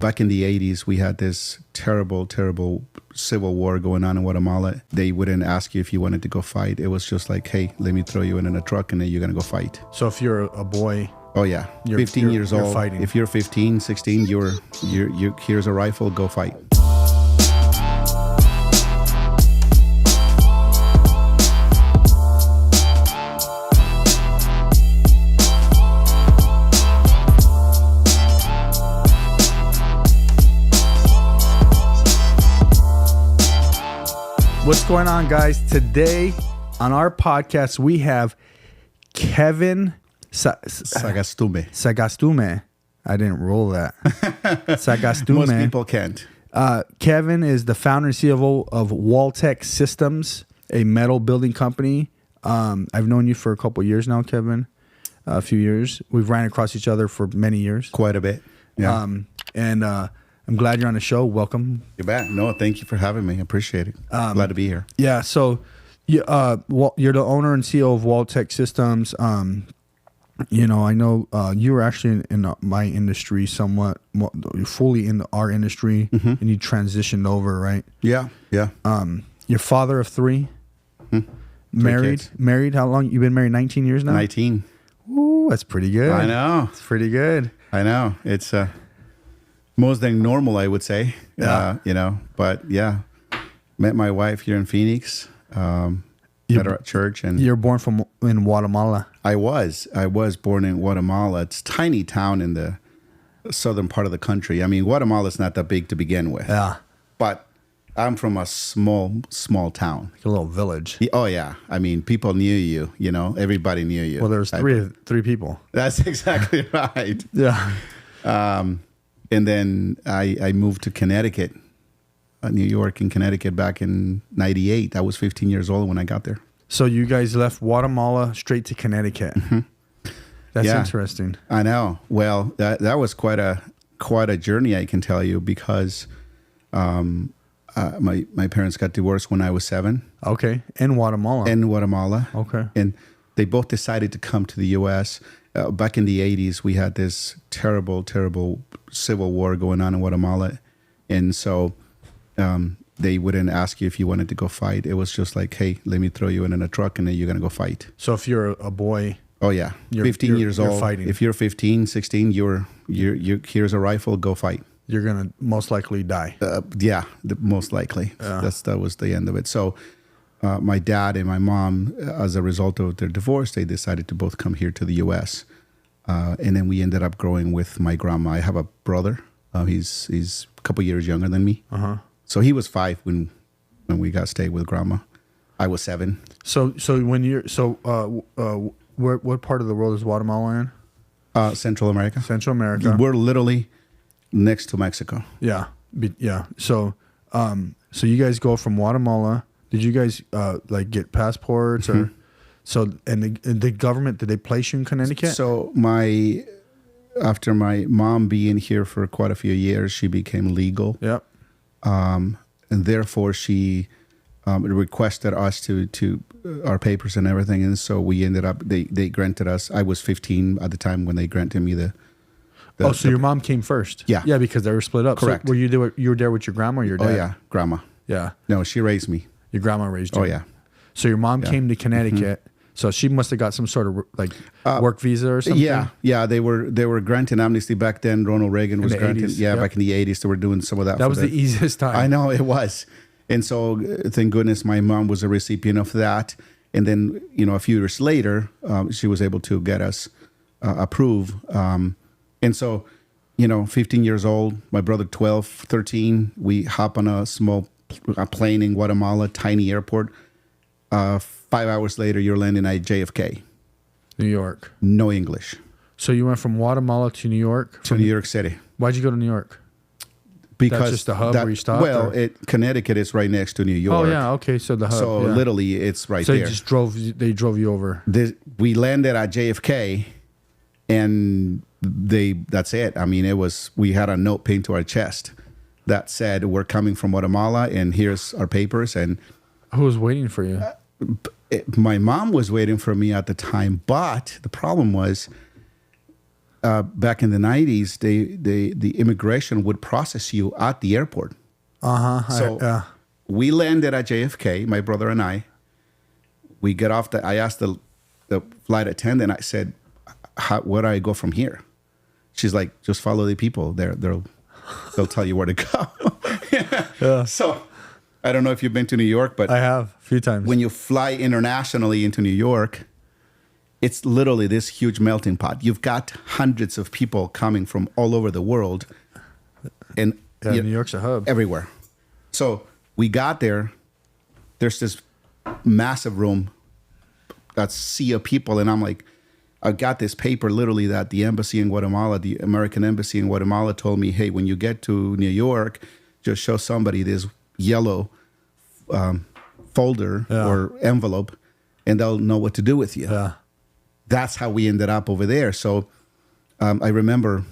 Back in the 80s, we had this terrible, terrible civil war going on in Guatemala. They wouldn't ask you if you wanted to go fight. It was just like, hey, let me throw you in a truck and then you're going to go fight. So if you're a boy... Oh, yeah. 15 years old. Fighting. If you're 15, 16, you're here's a rifle, go fight. What's going on, guys? Today on our podcast, we have Kevin Sagastume. Sagastume. I didn't roll that. Sagastume. Most people can't. Kevin is the founder and CEO of Walltek Systems, a metal building company. I've known you for a couple of years now, Kevin. A few years. We've ran across each other for many years. Quite a bit. Yeah. I'm glad you're on the show. Welcome. You bet. No, thank you for having me. I appreciate it. Glad to be here. Yeah. So, you're the owner and CEO of Walltek Systems. I know you were actually in my industry somewhat, fully in our industry, and you transitioned over, right? Yeah. Yeah. You're father of three. Married. Kids. Married. How long? You've been married 19 years now. 19. Ooh, that's pretty good. I know. It's pretty good. I know. It's more than normal, I would say. Yeah. But yeah, met my wife here in Phoenix. Met her at church, and You're born in Guatemala. I was born in Guatemala. It's a tiny town in the southern part of the country. I mean, Guatemala's not that big to begin with. Yeah. But I'm from a small town. Like a little village. Oh yeah. I mean, people knew you. Everybody knew you. Well, there's three people. That's exactly right. Yeah. And then I moved to Connecticut, New York and Connecticut back in 98. I was 15 years old when I got there. So you guys left Guatemala straight to Connecticut. That's interesting. I know. Well, that was quite a journey, I can tell you, because my parents got divorced when I was 7. Okay. In Guatemala. Okay. And they both decided to come to the U.S. Back in the 80s, we had this terrible, terrible civil war going on in Guatemala. And so they wouldn't ask you if you wanted to go fight. It was just like, hey, let me throw you in a truck and then you're going to go fight. So if you're a boy... Oh, yeah. 15 years old. Fighting. If you're 15, 16, you're here's a rifle, go fight. You're going to most likely die. Most likely. That was the end of it. So my dad and my mom, as a result of their divorce, they decided to both come here to the U.S. And then we ended up growing with my grandma. I have a brother. He's a couple years younger than me. So he was 5 when we got stayed with grandma. I was 7. So when you're what part of the world is Guatemala in? Central America. Central America. We're literally next to Mexico. Yeah. Yeah. So you guys go from Guatemala. Did you guys get passports or the government, did they place you in Connecticut? So after my mom being here for quite a few years, she became legal. Yep. And therefore she requested us to our papers and everything, and so we ended up they granted us. I was 15 at the time when they granted me the your mom came first. Yeah, because they were split up. Correct. So you were there with your grandma or your dad? Oh yeah, grandma. Yeah. No, she raised me. Your grandma raised you. Oh yeah. So your mom came to Connecticut. So she must have got some sort of work visa or something. Yeah. They were granting amnesty back then. Ronald Reagan was granting. 80s, yeah, back in the 80s, they were doing some of that. That was the easiest time. I know it was, and so thank goodness my mom was a recipient of that. And then a few years later, she was able to get us approved. And so 15 years old, my brother 12, 13. We hop on a small plane in Guatemala, tiny airport. 5 hours later, you're landing at JFK. New York. No English. So you went from Guatemala to New York? To New York City. Why'd you go to New York? Because that's just the hub where you stopped? Well, Connecticut is right next to New York. Oh, yeah. Okay. So the hub. So literally, it's right there. So they drove you over. We landed at JFK, and that's it. I mean, we had a note pinned to our chest that said, we're coming from Guatemala, and here's our papers. And who was waiting for you? My mom was waiting for me at the time, but the problem was back in the 90s, the immigration would process you at the airport. So we landed at JFK, my brother and I. We get off I asked the flight attendant, I said, where do I go from here? She's like, just follow the people. They'll tell you where to go. Yeah. So I don't know if you've been to New York, but I have a few times. when you fly internationally into New York, it's literally this huge melting pot. You've got hundreds of people coming from all over the world. And New York's a hub. Everywhere. So we got there. There's this massive room that's sea of people. And I'm like, I got this paper literally that the embassy in Guatemala, the American embassy in Guatemala told me, hey, when you get to New York, just show somebody this yellow folder or envelope and they'll know what to do with you. Yeah. That's how we ended up over there. So I remember,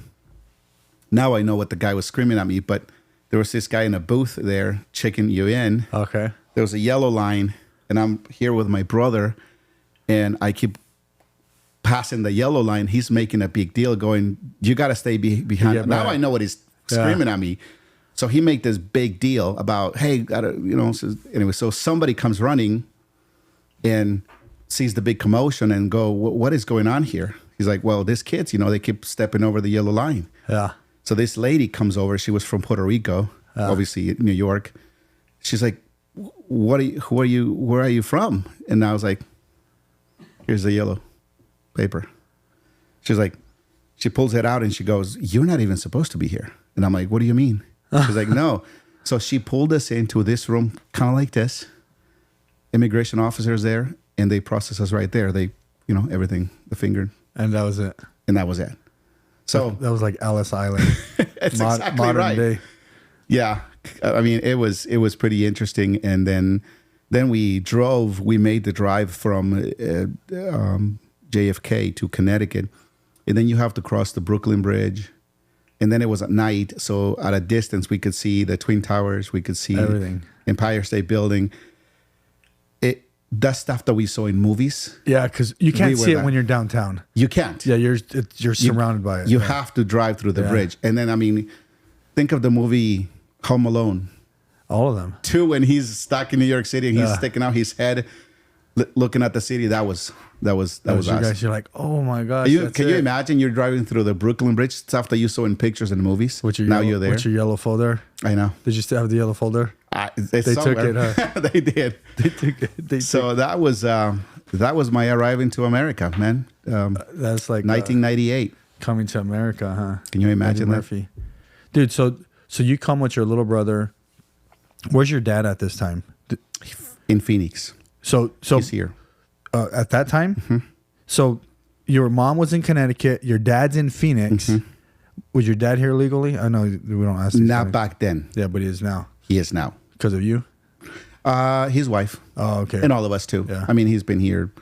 now I know what the guy was screaming at me, but there was this guy in a booth there checking you in. Okay. There was a yellow line, and I'm here with my brother, and I keep passing the yellow line. He's making a big deal going, you got to stay behind. Now I know what he's screaming at me. So he made this big deal about, hey, so anyway, so somebody comes running and sees the big commotion and go, what is going on here? He's like, well, these kids, they keep stepping over the yellow line. Yeah. So this lady comes over. She was from Puerto Rico, obviously New York. She's like, where are you from? And I was like, here's the yellow paper. She's like, she pulls it out and she goes, you're not even supposed to be here. And I'm like, what do you mean? She's like, no. So she pulled us into this room, kind of like this. Immigration officers there, and they process us right there. They, everything, the finger. And that was it. And that was it. So that was like Ellis Island. It's exactly modern right. day. Yeah. I mean, it was pretty interesting. And then we made the drive from JFK to Connecticut. And then you have to cross the Brooklyn Bridge. And then it was at night. So at a distance, we could see the Twin Towers. We could see everything. Empire State Building. That's stuff that we saw in movies. Yeah, because you can't see it when you're downtown. You can't. Yeah, you're surrounded by it. You have to drive through the bridge. And then, I mean, think of the movie Home Alone. All of them. 2, when he's stuck in New York City and he's sticking out his head, looking at the city. That was us. You guys, you're like, oh my gosh. Can you imagine you're driving through the Brooklyn Bridge, stuff that you saw in pictures and movies? Now you're there. What's your yellow folder? I know. Did you still have the yellow folder? They took it. Huh? They did. They took it. So that was my arriving to America, man. That's like 1998. Coming to America, huh? Can you imagine that? Murphy. Dude, so you come with your little brother. Where's your dad at this time? In Phoenix. So he's here. At that time? Mm-hmm. So your mom was in Connecticut. Your dad's in Phoenix. Mm-hmm. Was your dad here legally? I know we don't ask. Not back then. Yeah, but he is now. He is now. Because of you? His wife. Oh, okay. And all of us too. Yeah. I mean, he's been here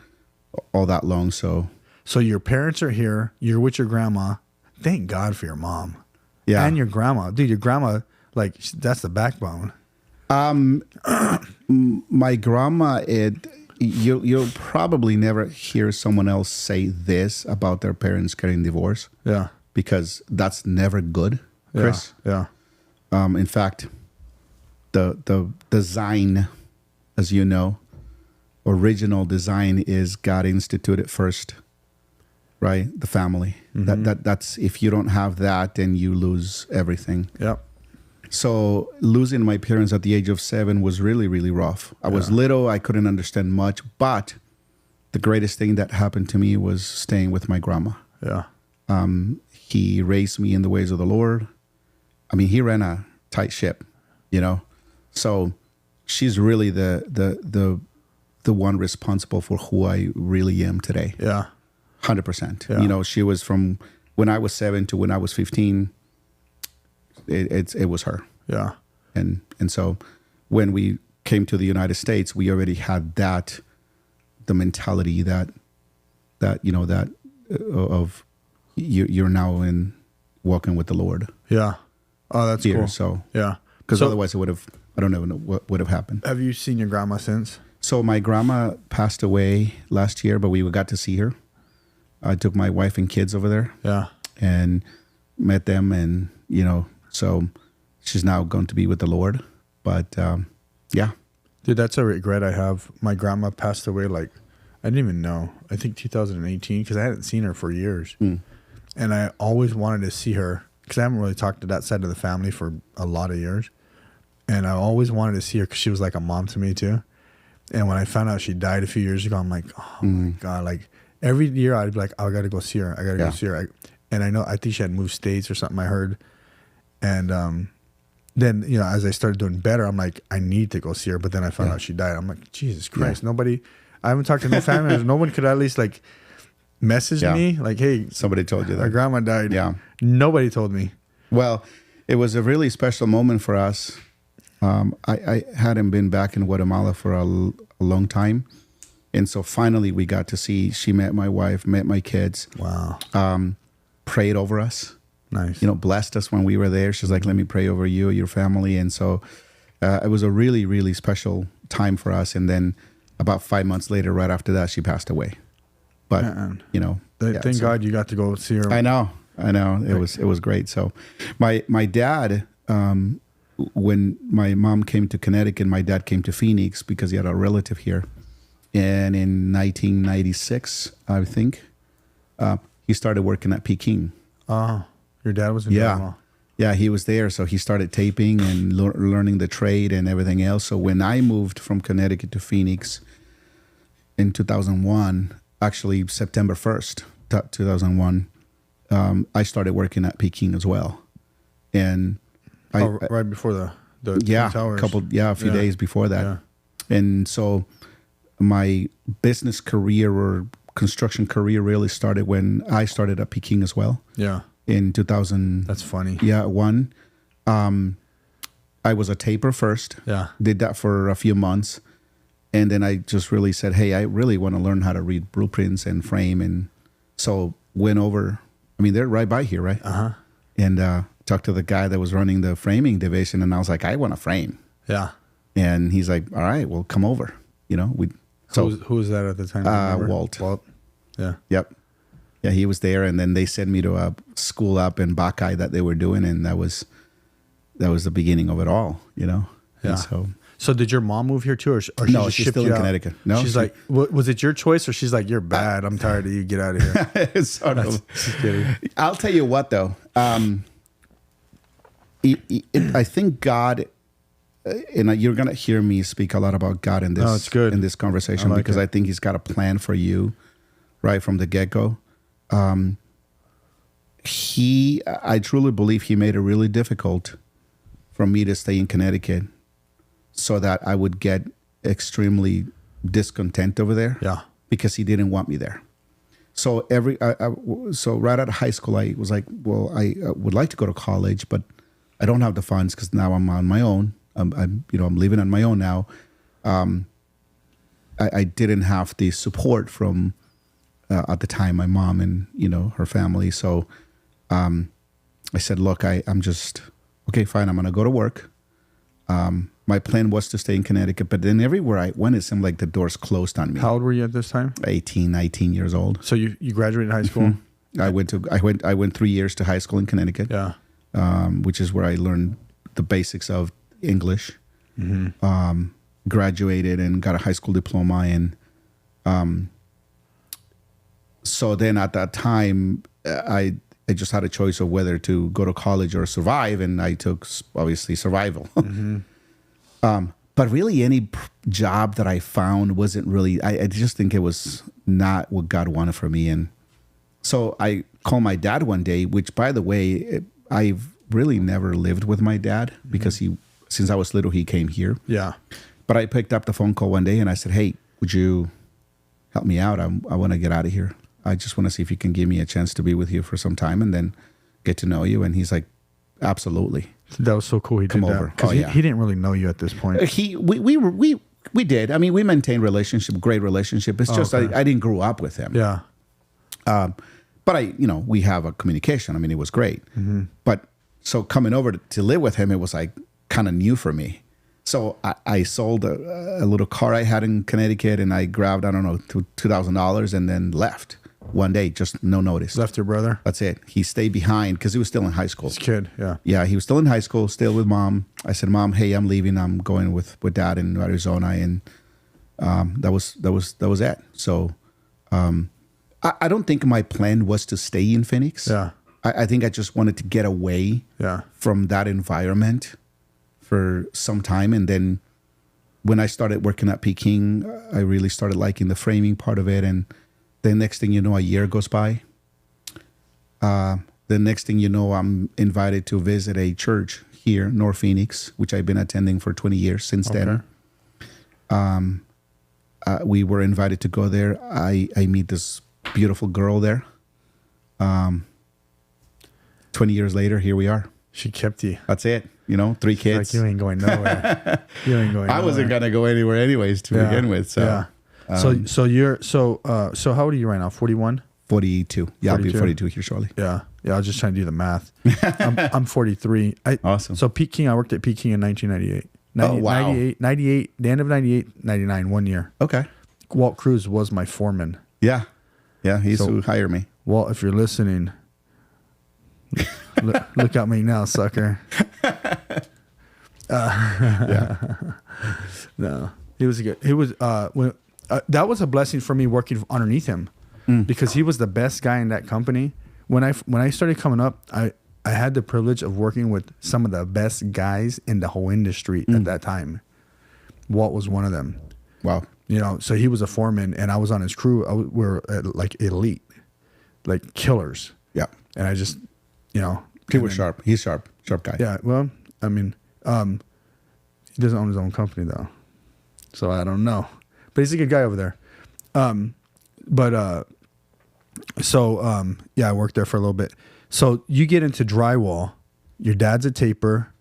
all that long, so. So your parents are here. You're with your grandma. Thank God for your mom. Yeah. And your grandma. Dude, your grandma, like, that's the backbone. My grandma, you'll probably never hear someone else say this about their parents getting divorced. Yeah. Because that's never good, Chris. Yeah. In fact, the design, as you know, original design is God instituted first, right? The family. Mm-hmm. That's if you don't have that, then you lose everything. Yep. So losing my parents at the age of 7 was really, really rough. I was little. I couldn't understand much. But the greatest thing that happened to me was staying with my grandma. Yeah. He raised me in the ways of the Lord. I mean, he ran a tight ship, So she's really the one responsible for who I really am today. Yeah. 100%. Yeah. She was from when I was 7 to when I was 15. It was her. Yeah. And so when we came to the United States, we already had the mentality that of you're now in walking with the Lord. Yeah. Oh, that's here, cool. So yeah, because otherwise it would have. I don't even know what would have happened. Have you seen your grandma since? So my grandma passed away last year, but we got to see her. I took my wife and kids over there. Yeah. and met them, and so she's now going to be with the Lord. But yeah. Dude, that's a regret I have. My grandma passed away I didn't even know. I think 2018 because I hadn't seen her for years. And I always wanted to see her because I haven't really talked to that side of the family for a lot of years. And I always wanted to see her because she was like a mom to me too. And when I found out she died a few years ago, I'm like, oh my God. Like every year I'd be like, oh, I got to go see her. I got to go see her. And I think she had moved states or something I heard. And then, as I started doing better, I'm like, I need to go see her. But then I found out she died. I'm like, Jesus Christ. I haven't talked to no family members. No one could at least message me like, hey, somebody told you that our grandma died. Yeah. Nobody told me. Well, it was a really special moment for us. I hadn't been back in Guatemala for a long time. And so finally we got to see, she met my wife, met my kids. Wow. Prayed over us. Nice. Blessed us when we were there. She's like, let me pray over you, your family. And so it was a really, really special time for us. And then about 5 months later, right after that, she passed away. But, thank God you got to go see her. I know. It was great. So my dad, when my mom came to Connecticut, my dad came to Phoenix because he had a relative here. And in 1996, I think, he started working at Peking. Oh, your dad was in Guatemala. Yeah, he was there. So he started taping and learning the trade and everything else. So when I moved from Connecticut to Phoenix in 2001, actually September 1st, 2001, I started working at Peking as well. And right before the Twin Towers. A few days before that. Yeah. And so my business career or construction career really started when I started at Peking as well. Yeah. In 2000. That's funny. Yeah, one. I was a taper first. Yeah. Did that for a few months. And then I just really said, hey, I really want to learn how to read blueprints and frame. And so went over, they're right by here, right? Uh-huh. And talked to the guy that was running the framing division. And I was like, I want to frame. Yeah. And he's like, all right, well, come over. Who was that at the time? Walt. Yeah. Yep. Yeah, he was there, and then they sent me to a school up in Buckeye that they were doing, and that was the beginning of it all, Yeah. And so did your mom move here too, or no? She's still in Connecticut. No, she's like, was it your choice, or she's like, you're bad. I'm tired of you. Get out of here. Sort of. Just kidding. I'll tell you what, though. I think God. And you're gonna hear me speak a lot about God in this. It's good. In this conversation because I think He's got a plan for you, right from the get-go. I truly believe He made it really difficult for me to stay in Connecticut, so that I would get extremely discontent over there. Yeah, because He didn't want me there. So so right out of high school, I was like, well, I would like to go to college, but I don't have the funds because now I'm on my own. I'm living on my own now. I didn't have the support from at the time my mom and her family. So I said, look, I'm just okay, fine. I'm gonna go to work. My plan was to stay in Connecticut, but then everywhere I went, it seemed like the doors closed on me. How old were you at this time? 18, 19 years old. So you graduated high school? Mm-hmm. I went 3 years to high school in Connecticut. Yeah. Which is where I learned the basics of English. Mm-hmm. Graduated and got a high school diploma, and so then at that time I just had a choice of whether to go to college or survive, and I took obviously survival. Mm-hmm. But really any job that I found wasn't really, I just think it was not what God wanted for me. And so I called my dad one day, which by the way, I've really never lived with my dad because since I was little, he came here. Yeah. But I picked up the phone call one day and I said, hey, would you help me out? I want to get out of here. I just want to see if you can give me a chance to be with you for some time and then get to know you. And he's like, absolutely. That was so cool. He come did over. Because he didn't really know you at this point. We did. We maintained great relationship. It's just I didn't grow up with him. Yeah. But we have a communication. It was great. Mm-hmm. But so coming over to live with him, it was like kind of new for me. So I sold a little car I had in Connecticut, and I grabbed, I don't know, $2,000 and then left. one day, just no notice. Left your brother? That's it. He stayed behind because he was still in high school. This kid, yeah. Yeah, he was still in high school, still with mom. I said, Mom, hey, I'm leaving. I'm going with dad in Arizona. And that was it. So I don't think my plan was to stay in Phoenix. Yeah. I think I just wanted to get away from that environment for some time. And then when I started working at Peking, I really started liking the framing part of it. And the next thing you know, a year goes by. The next thing you know, I'm invited to visit a church here, North Phoenix, which I've been attending for 20 years since then. We were invited to go there. I meet this beautiful girl there. 20 years later, here we are. She kept you. That's it. 3 kids. Like, you ain't going nowhere. You ain't going. I wasn't gonna go anywhere anyways to begin with. So so how old are you right now? 41. 42. Yeah, 42. I'll be 42 here shortly. Yeah. I was just trying to do the math. I'm 43. Awesome. So Peking, I worked at Peking in 1998. Oh, wow. 98, the end of 98, 99, 1 year. Okay. Walt Cruz was my foreman. Yeah. Yeah, he used to hire me. Walt, if you're listening, look at me now, sucker. No, he was good. He was that was a blessing for me working underneath him because he was the best guy in that company. When I started coming up, I had the privilege of working with some of the best guys in the whole industry at that time. Walt was one of them. Wow. So he was a foreman and I was on his crew. We were like elite, like killers. Yeah. And I just, he was sharp. He's sharp guy. Yeah. Well, I mean, he doesn't own his own company though, so I don't know. But he's a good guy over there. I worked there for a little bit. So you get into drywall. Your dad's a taper.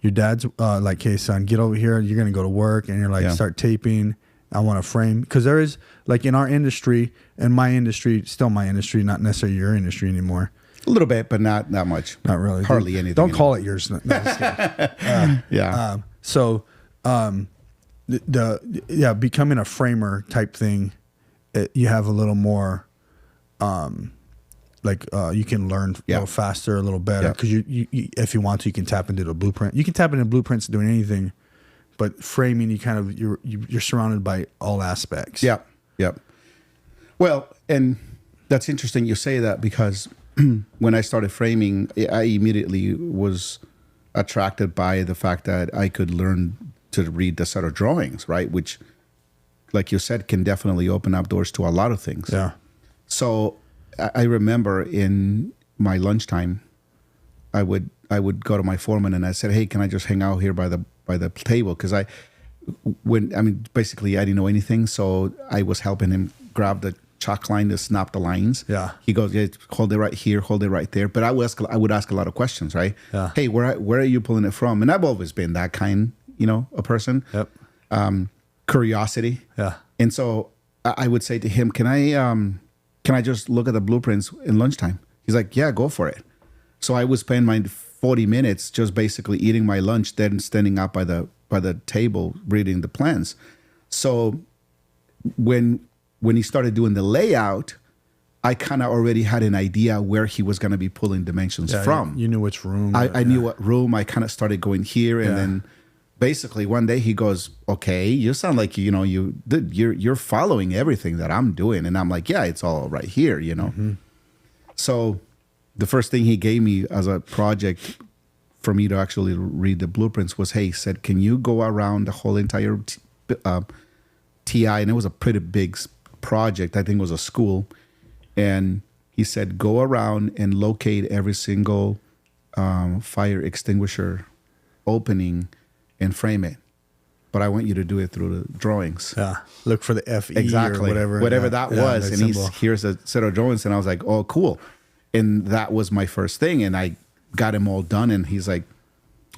Your dad's like, hey son, get over here. You're gonna go to work, and you're like, start taping. I want to frame, because there is, like, in our industry, and my industry, still my industry, not necessarily your industry anymore. A little bit, but not much. Not really. Hardly anything. Don't call it yours. No, just kidding. Becoming a framer type thing, you have a little more, you can learn a little faster, a little better, because you if you want to, you can tap into the blueprint. You can tap into blueprints doing anything, but framing, you're surrounded by all aspects. Yeah. Well, and that's interesting you say that, because when I started framing, I immediately was attracted by the fact that I could learn to read the set of drawings, right? Which, like you said, can definitely open up doors to a lot of things. Yeah. So I remember in my lunchtime, I would go to my foreman and I said, hey, can I just hang out here by the table? Because basically I didn't know anything. So I was helping him grab the chalk line to snap the lines. Yeah. He goes, yeah, hold it right here, hold it right there. But I would ask a lot of questions, right? Yeah. Hey, where are you pulling it from? And I've always been that kind, a person. Yep. Curiosity. Yeah. And so I would say to him, can I just look at the blueprints in lunchtime? He's like, yeah, go for it. So I would spend my 40 minutes just basically eating my lunch, then standing up by the table reading the plans. So when he started doing the layout, I kind of already had an idea where he was going to be pulling dimensions from. You knew which room. I knew what room. I kind of started going here, and then basically one day he goes, "Okay, you sound like you're following everything that I'm doing," and I'm like, "Yeah, it's all right here," Mm-hmm. So the first thing he gave me as a project for me to actually read the blueprints was, hey, he said, can you go around the whole entire TI? And it was a pretty big project. I think it was a school. And he said, go around and locate every single fire extinguisher opening and frame it. But I want you to do it through the drawings. Yeah. Look for the FE exactly. or whatever that was. And here's a set of drawings. And I was like, oh, cool. And that was my first thing. And I got him all done. And he's like,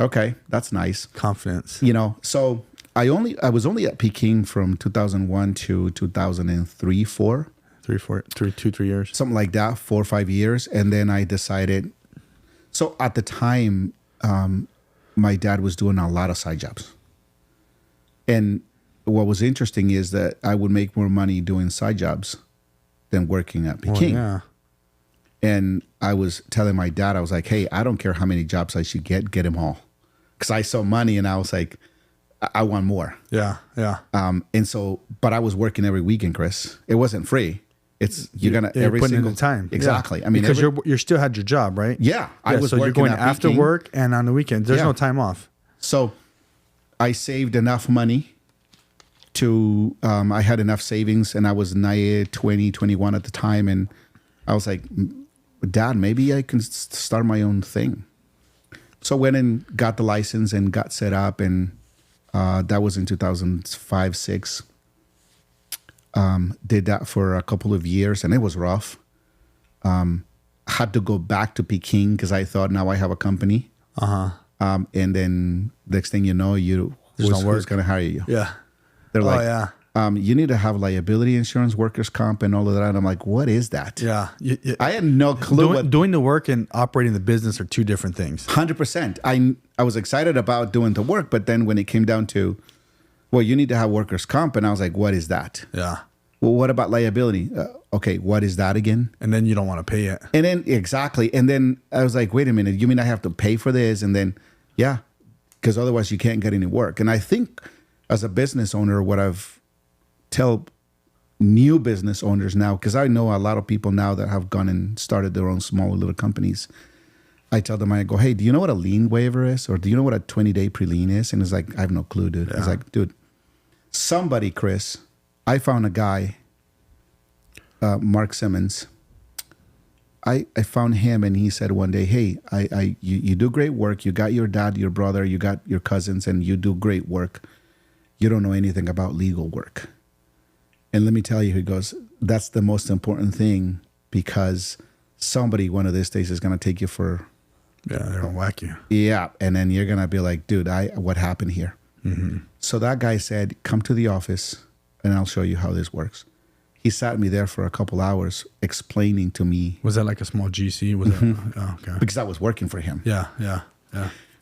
okay, that's nice. Confidence. So I was only at Peking from 2001 to 2003, 4. 3 years. Something like that, 4 or 5 years. And then I decided, so at the time, my dad was doing a lot of side jobs. And what was interesting is that I would make more money doing side jobs than working at Well, Peking. yeah. And I was telling my dad, I was like, hey, I don't care how many jobs I should get them all. Because I saw money and I was like, I want more. Yeah. Yeah. And so, but I was working every weekend, Chris. It wasn't free. It's you're gonna You're every putting single in the time. Exactly. Yeah. I mean, because you still had your job, right? yeah, I was so working you're going at after Peking. work and on the weekends. There's Yeah. no time off. So I saved enough money to, I had enough savings, and I was 20, 21 at the time. And I was like, Dad, maybe I can start my own thing. So went and got the license and got set up. And that was in 2005, 6. Did that for a couple of years, and it was rough. Had to go back to Peking because I thought now I have a company. And then next thing you know, who's going to hire you? Yeah. They're like, yeah. You need to have liability insurance, workers' comp, and all of that. And I'm like, what is that? Yeah. I had no clue. Doing the work and operating the business are two different things. 100%. I was excited about doing the work, but then when it came down to, well, you need to have workers' comp, and I was like, what is that? Yeah. Well, what about liability? Okay, what is that again? And then you don't want to pay it. And then exactly, and then I was like, wait a minute, you mean I have to pay for this? And then, yeah, because otherwise you can't get any work. And I think as a business owner, what I've tell new business owners now, because I know a lot of people now that have gone and started their own small little companies. I tell them, I go, hey, do you know what a lien waiver is? Or do you know what a 20-day pre-lien is? And it's like, I have no clue, dude. Yeah. It's like, dude, somebody, Chris, I found a guy, Mark Simmons. I found him, and he said one day, hey, you do great work. You got your dad, your brother, you got your cousins, and you do great work. You don't know anything about legal work. And let me tell you, he goes, that's the most important thing, because somebody one of these days is going to take you for... Yeah, they're going to whack you. Yeah, and then you're going to be like, dude, what happened here? Mm-hmm. So that guy said, come to the office, and I'll show you how this works. He sat me there for a couple hours explaining to me... Was that like a small GC? Was it? Oh, okay. Because I was working for him. Yeah.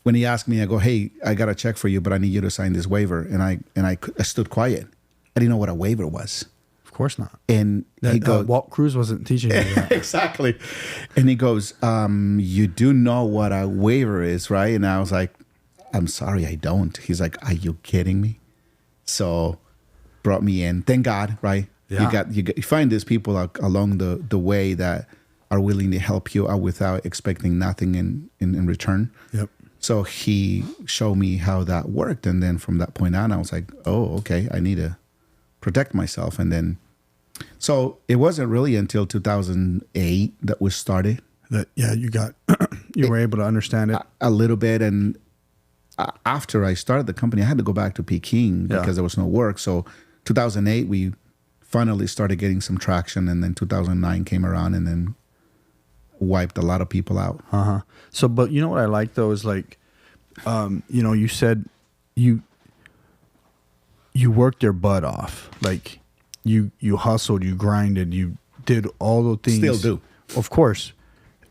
When he asked me, I go, hey, I got a check for you, but I need you to sign this waiver. And I stood quiet. I didn't know what a waiver was. Of course not. And he goes, Walt Cruz wasn't teaching you that. Exactly. And he goes, you do know what a waiver is, right? And I was like, I'm sorry, I don't. He's like, are you kidding me? So brought me in. Thank God, right? Yeah. You find these people along the way that are willing to help you out without expecting nothing in return. Yep. So he showed me how that worked. And then from that point on, I was like, oh, okay, I need to protect myself. And then, so it wasn't really until 2008 that we started. You were able to understand it. A little bit. And after I started the company, I had to go back to Peking because there was no work. So 2008, we finally started getting some traction. And then 2009 came around and then wiped a lot of people out. So, but you know what I like though is like, you said you worked your butt off. Like you hustled, you grinded, you did all the things. Still do. Of course.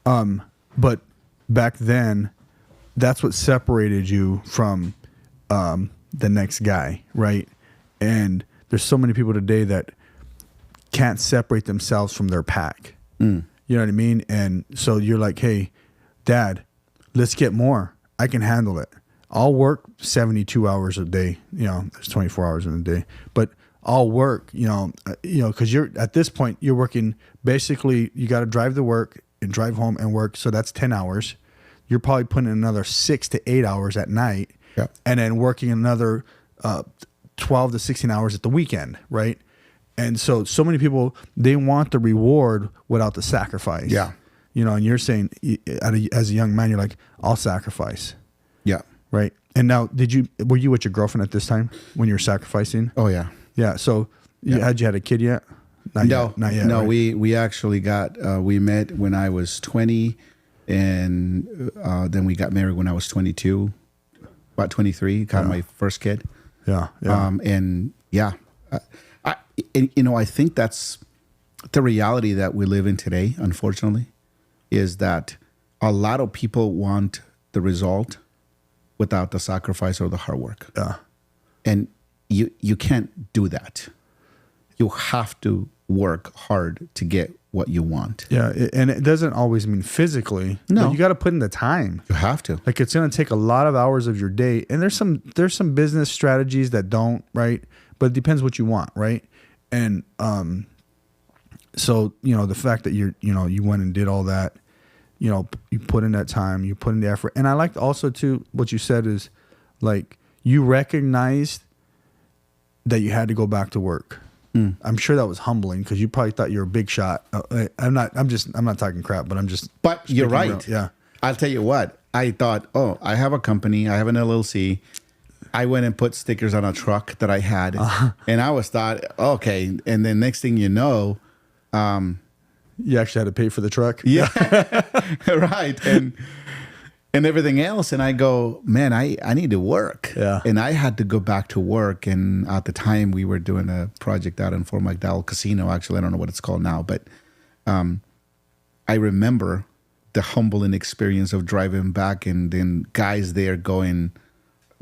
But back then, that's what separated you from the next guy, right? And there's so many people today that can't separate themselves from their pack. You know what I mean? And so you're like, hey, Dad, let's get more. I can handle it. I'll work 72 hours a day. There's 24 hours in a day, but I'll work, because you're at this point, you're working basically, you got to drive to work and drive home and work. So that's 10 hours. You're probably putting in another 6 to 8 hours at night and then working another 12 to 16 hours at the weekend. Right. And so many people, they want the reward without the sacrifice. Yeah. And you're saying as a young man, you're like, I'll sacrifice. Yeah. Right. And now, were you with your girlfriend at this time when you were sacrificing? Oh, yeah. Yeah. So had you had a kid yet? Not yet. No, right? we actually we met when I was 20 and then we got married when I was 22, about 23, got my first kid. Yeah. I think that's the reality that we live in today, unfortunately, is that a lot of people want the result without the sacrifice or the hard work. Yeah. And you can't do that. You have to work hard to get what you want. Yeah, and it doesn't always mean physically. No. But you got to put in the time. You have to. Like it's going to take a lot of hours of your day, and there's some business strategies that don't, right? But it depends what you want, right? And so the fact that you went and did all that, you put in that time, you put in the effort, and I liked also too what you said is like you recognized that you had to go back to work. I'm sure that was humbling because you probably thought you were a big shot. I'm not talking crap, but I'm just. But you're right. Real. Yeah. I'll tell you what. I thought, I have a company. I have an LLC. I went and put stickers on a truck that I had, and I thought, okay. And then next thing you know, you actually had to pay for the truck. Yeah, right. And everything else. And I go, man, I need to work. Yeah. And I had to go back to work. And at the time we were doing a project out in Fort McDowell Casino. Actually, I don't know what it's called now, but I remember the humbling experience of driving back and then guys there going,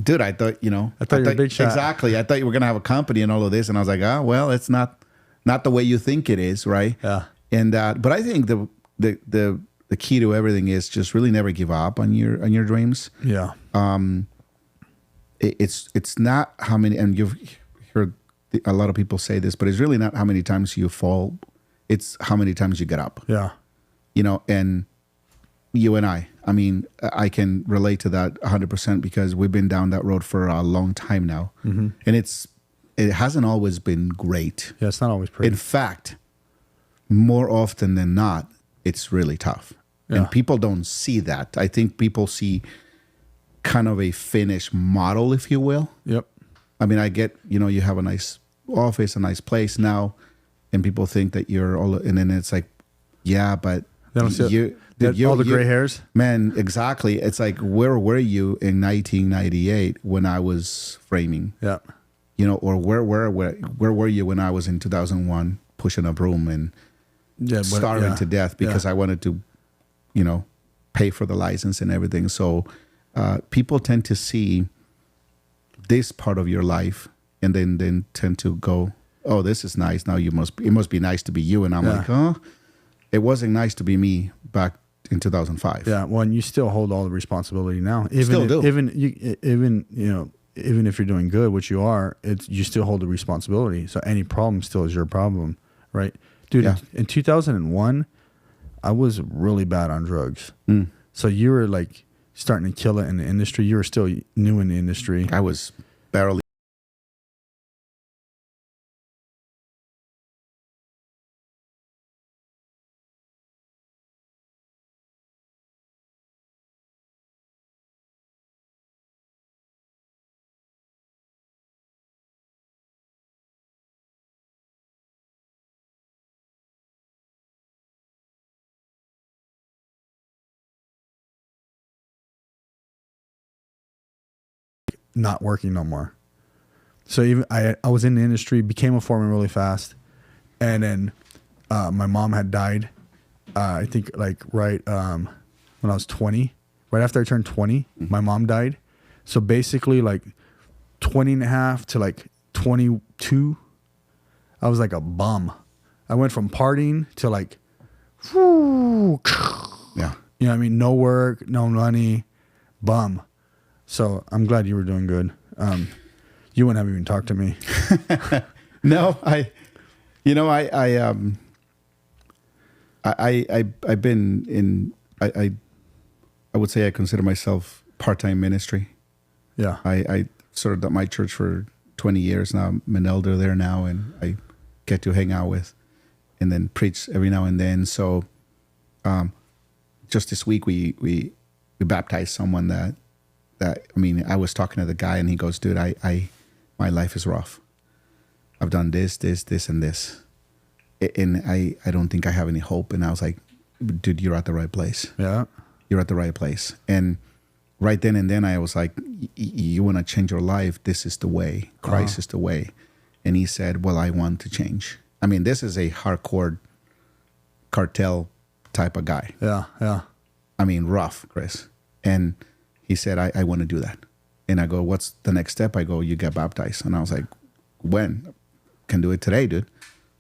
dude, I thought you were a big shot. Exactly. I thought you were going to have a company and all of this. And I was like, well, it's not the way you think it is. Right. Yeah. And, but I think the key to everything is just really never give up on your dreams. Yeah. It's not how many, and you've heard a lot of people say this, but it's really not how many times you fall. It's how many times you get up. Yeah. And you and I mean, I can relate to that 100% because we've been down that road for a long time now. Mm-hmm. And it hasn't always been great. Yeah. It's not always pretty. In fact, more often than not, it's really tough. Yeah. And people don't see that. I think people see kind of a finished model, if you will. Yep. I mean, I get, you have a nice office, a nice place now, and people think that you're all, and then it's like, yeah, but they don't see all the gray hairs. Man, exactly. It's like, where were you in 1998 when I was framing? Yeah. Or where were you when I was in 2001 pushing a broom and starving to death because I wanted to, pay for the license and everything. So people tend to see this part of your life and then tend to go, oh, this is nice. Now it must be nice to be you. And I'm like, it wasn't nice to be me back in 2005. Yeah. Well, and you still hold all the responsibility now. Still do. Even if you're doing good, which you are, you still hold the responsibility. So any problem still is your problem, right? Dude, in 2001, I was really bad on drugs. So you were like starting to kill it in the industry. You were still new in the industry. I was barely. Not working no more. So even I was in the industry, became a foreman really fast, and then my mom had died. I think like right when I was 20, right after I turned 20, my mom died. So basically like 20 and a half to like 22, I was like a bum. I went from partying to like, whoo, yeah, what I mean? No work, no money, bum. So I'm glad you were doing good. You wouldn't have even talked to me. No, I've been in, I would say I consider myself part-time ministry. Yeah. I served at my church for 20 years now. I'm an elder there now, and I get to hang out with and then preach every now and then. So just this week we baptized someone that I was talking to the guy and he goes, dude, my life is rough. I've done this, and this. And I don't think I have any hope. And I was like, dude, you're at the right place. Yeah. You're at the right place. And right then and then I was like, you want to change your life? This is the way. Christ is the way. And he said, well, I want to change. I mean, this is a hardcore cartel type of guy. Yeah. Yeah. I mean, rough, Chris. And he said, I want to do that. And I go, what's the next step? I go, you get baptized. And I was like, when? Can do it today, dude.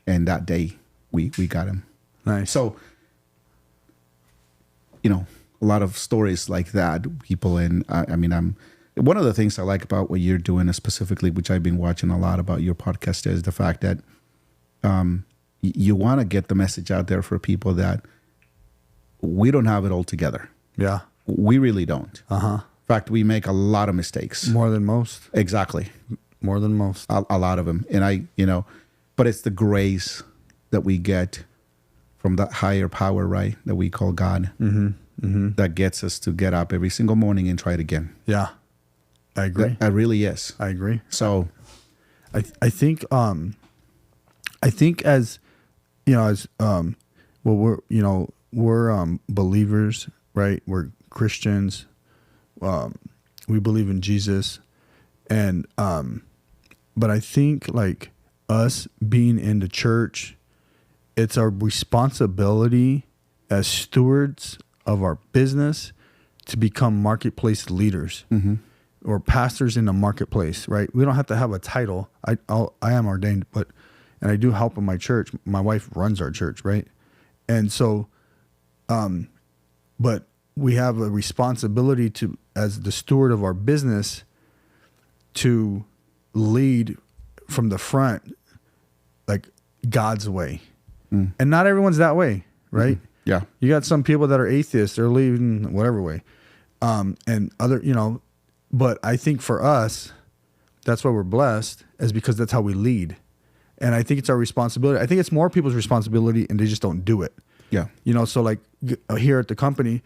and that day we got him. Nice. So, you know, a lot of stories like that, people, and I mean, one of the things I like about what you're doing specifically, which I've been watching a lot about your podcast, is the fact that you want to get the message out there for people that we don't have it all together. Yeah. We really don't. Uh-huh. In fact, we make a lot of mistakes. More than most. Exactly. More than most. A lot of them. And but it's the grace that we get from that higher power, right? That we call God. Mm-hmm. Mm-hmm. That gets us to get up every single morning and try it again. Yeah. I agree. That really is. I agree. So I think as we're believers, right? We're Christians. We believe in Jesus, and but I think like us being in the church, it's our responsibility as stewards of our business to become marketplace leaders. Mm-hmm. Or pastors in the marketplace, right? We don't have to have a title. I am ordained, and I do help in my church. My wife runs our church, right? And so, but we have a responsibility to, as the steward of our business, to lead from the front, like God's way. Mm. And not everyone's that way, right? Mm-hmm. Yeah. You got some people that are atheists, they're leading whatever way. And other, but I think for us, that's why we're blessed, is because that's how we lead. And I think it's our responsibility. I think it's more people's responsibility and they just don't do it. Yeah. So like here at the company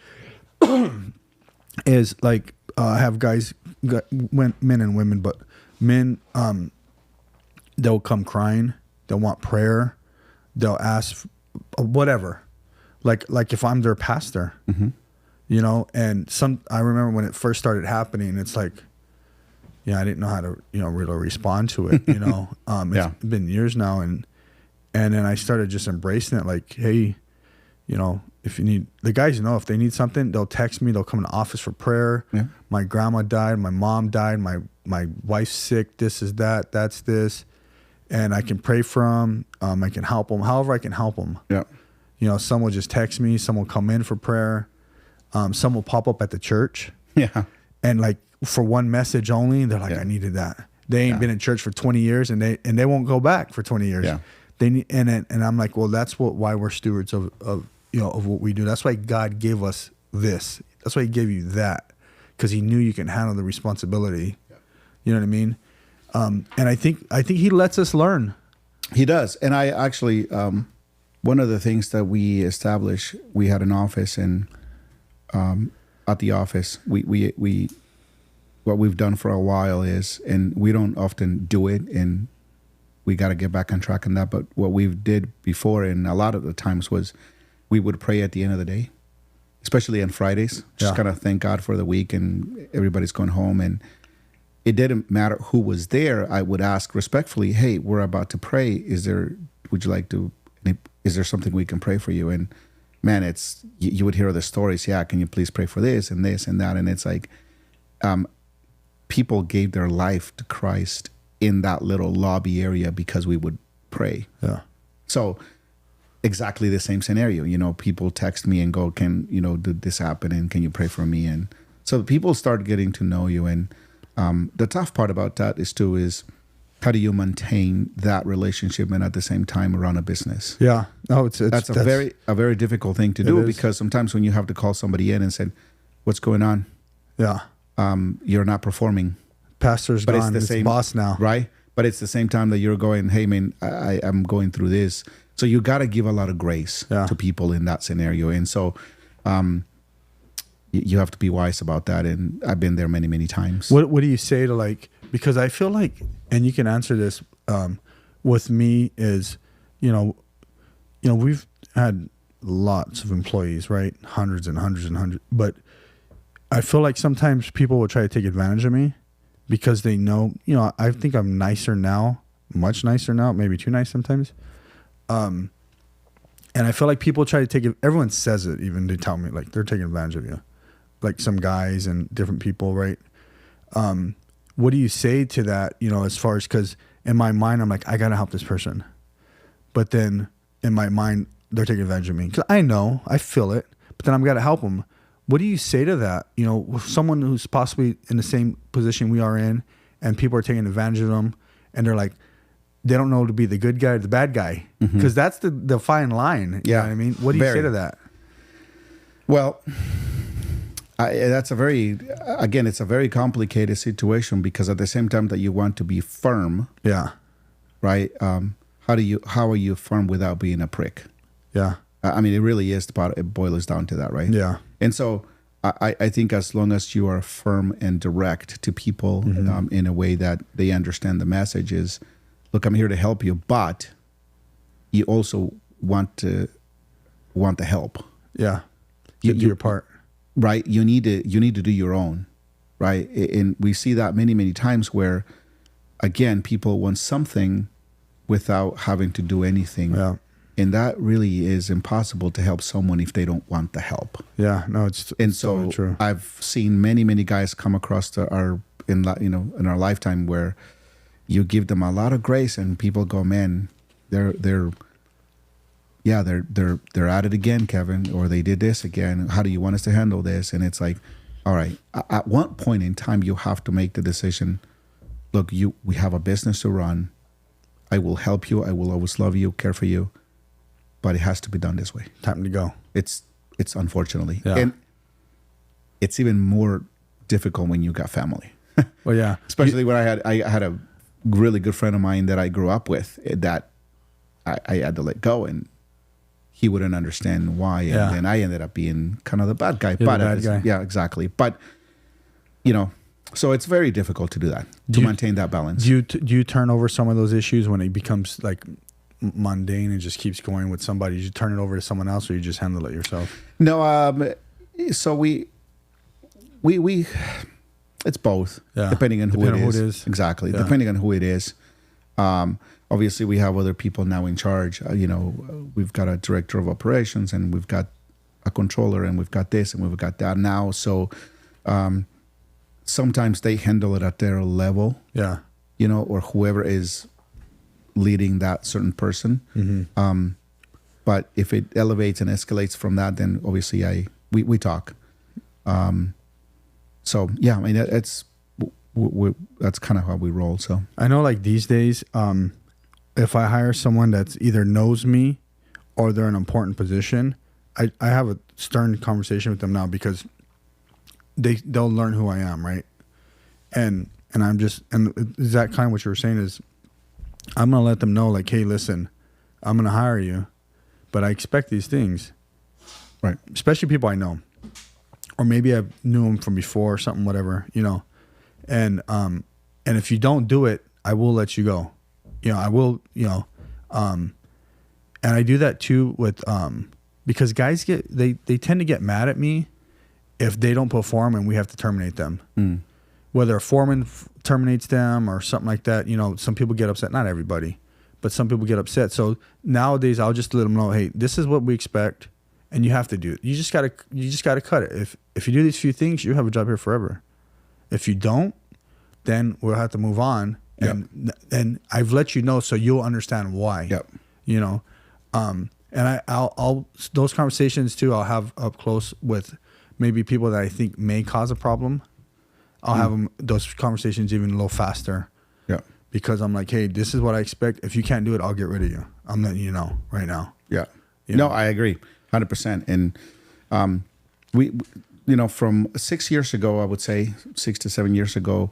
is like, I have guys, men and women, but men, they'll come crying. They'll want prayer. They'll ask whatever. Like if I'm their pastor, mm-hmm. And I remember when it first started happening, it's like, I didn't know how to, really respond to it, It's been years now. And then I started just embracing it. Like, hey, if you need, the guys if they need something, they'll text me, they'll come in the office for prayer. Yeah. My grandma died, my mom died, my wife's sick, this is that, that's this. And I can pray for them. I can help them, however I can help them. Yeah. Some will just text me, some will come in for prayer. Some will pop up at the church. Yeah. And like for one message only, they're like, I needed that. They ain't been in church for 20 years and they won't go back for 20 years. Yeah. They need, and I'm like, well, that's why we're stewards of what we do. That's why God gave us this. That's why he gave you that. Because he knew you can handle the responsibility. Yeah. You know what I mean? And I think he lets us learn. He does. And I actually, one of the things that we established, we had an office, and at the office, we what we've done for a while is, and we don't often do it, and we got to get back on track on that. But what we did before, and a lot of the times, was we would pray at the end of the day, especially on Fridays, just kind of thank God for the week, and everybody's going home. And it didn't matter who was there. I would ask respectfully, hey, we're about to pray. Is there something we can pray for you? And man, you would hear the stories. Yeah, can you please pray for this and this and that? And it's like, people gave their life to Christ in that little lobby area because we would pray. Yeah. So exactly the same scenario. People text me and go, can did this happen? And can you pray for me? And so people start getting to know you. And the tough part about that is how do you maintain that relationship and at the same time run a business? Yeah. No, that's a very difficult thing to do, because sometimes when you have to call somebody in and say, what's going on? Yeah. You're not performing. Pastor's but gone. It's the boss now. Right. But it's the same time that you're going, hey man, I'm going through this. So you got to give a lot of grace to people in that scenario. And so, you have to be wise about that. And I've been there many, many times. What do you say to because I feel like, and you can answer this, with me is, we've had lots of employees, right? Hundreds and hundreds and hundreds. But I feel like sometimes people will try to take advantage of me because they know, I think I'm nicer now, much nicer now, maybe too nice sometimes. And I feel like people try to take it. Everyone says it, even they tell me like they're taking advantage of you, like some guys and different people, right? What do you say to that? As far as, because in my mind I'm like, I gotta help this person, but then in my mind they're taking advantage of me because I feel it, but then I've got to help them. What do you say to that? You know, someone who's possibly in the same position we are in, and people are taking advantage of them, and they're like, they don't know to be the good guy or the bad guy, because that's the fine line. You know what I mean? What do you say to that? Well, it's a very complicated situation, because at the same time that you want to be firm, right? How are you firm without being a prick? Yeah. I mean, it really is it boils down to that, right? Yeah. And so I think as long as you are firm and direct to people in a way that they understand the message is, look, I'm here to help you, but you also want the help. Yeah. You do your part. Right. You need to do your own. Right. And we see that many, many times where, again, people want something without having to do anything. Yeah. And that really is impossible to help someone if they don't want the help. Yeah, no, it's so totally true. I've seen many guys come across in our lifetime where you give them a lot of grace, and people go, man, they're at it again, Kevin, or they did this again. How do you want us to handle this? And it's like, all right, at one point in time, you have to make the decision. Look, we have a business to run. I will help you. I will always love you, care for you. But it has to be done this way. Time to go. It's unfortunately. Yeah. And it's even more difficult when you got family. Well, yeah. Especially when I had a really good friend of mine that I grew up with that I had to let go, and he wouldn't understand why. And then I ended up being kind of the bad guy. You're the bad guy. Yeah, exactly. But, so it's very difficult to do that, maintain that balance. Do you turn over some of those issues when it becomes like mundane and just keeps going with somebody? You turn it over to someone else, or you just handle it yourself? No, so we it's both, depending on who it is. Exactly, depending on who it is. Obviously, we have other people now in charge. We've got a director of operations, and we've got a controller, and we've got this, and we've got that now. So sometimes they handle it at their level, or whoever is leading that certain person. But if it elevates and escalates from that, then obviously we talk. So yeah, I mean, that's kind of how we roll. So I know, like these days, if I hire someone that's either knows me or they're in an important position, I have a stern conversation with them now, because they'll learn who I am, right? And is that kind of what you were saying is, I'm going to let them know, like, hey, listen, I'm going to hire you, but I expect these things. Right. Especially people I know. Or maybe I knew them from before or something, whatever, And if you don't do it, I will let you go. I will, and I do that too with, because guys they tend to get mad at me if they don't perform and we have to terminate them. Whether a foreman terminates them or something like that, some people get upset. Not everybody, but some people get upset. So nowadays, I'll just let them know, hey, this is what we expect, and you have to do it. You just gotta cut it. If you do these few things, you have a job here forever. If you don't, then we'll have to move on. And I've let you know so you'll understand why. And I'll those conversations too, I'll have up close with maybe people that I think may cause a problem. I'll have those conversations even a little faster. Because I'm like, hey, this is what I expect. If you can't do it, I'll get rid of you. I'm letting you know right now. No, I agree 100%. And we from 6 years ago, I would say 6 to 7 years ago,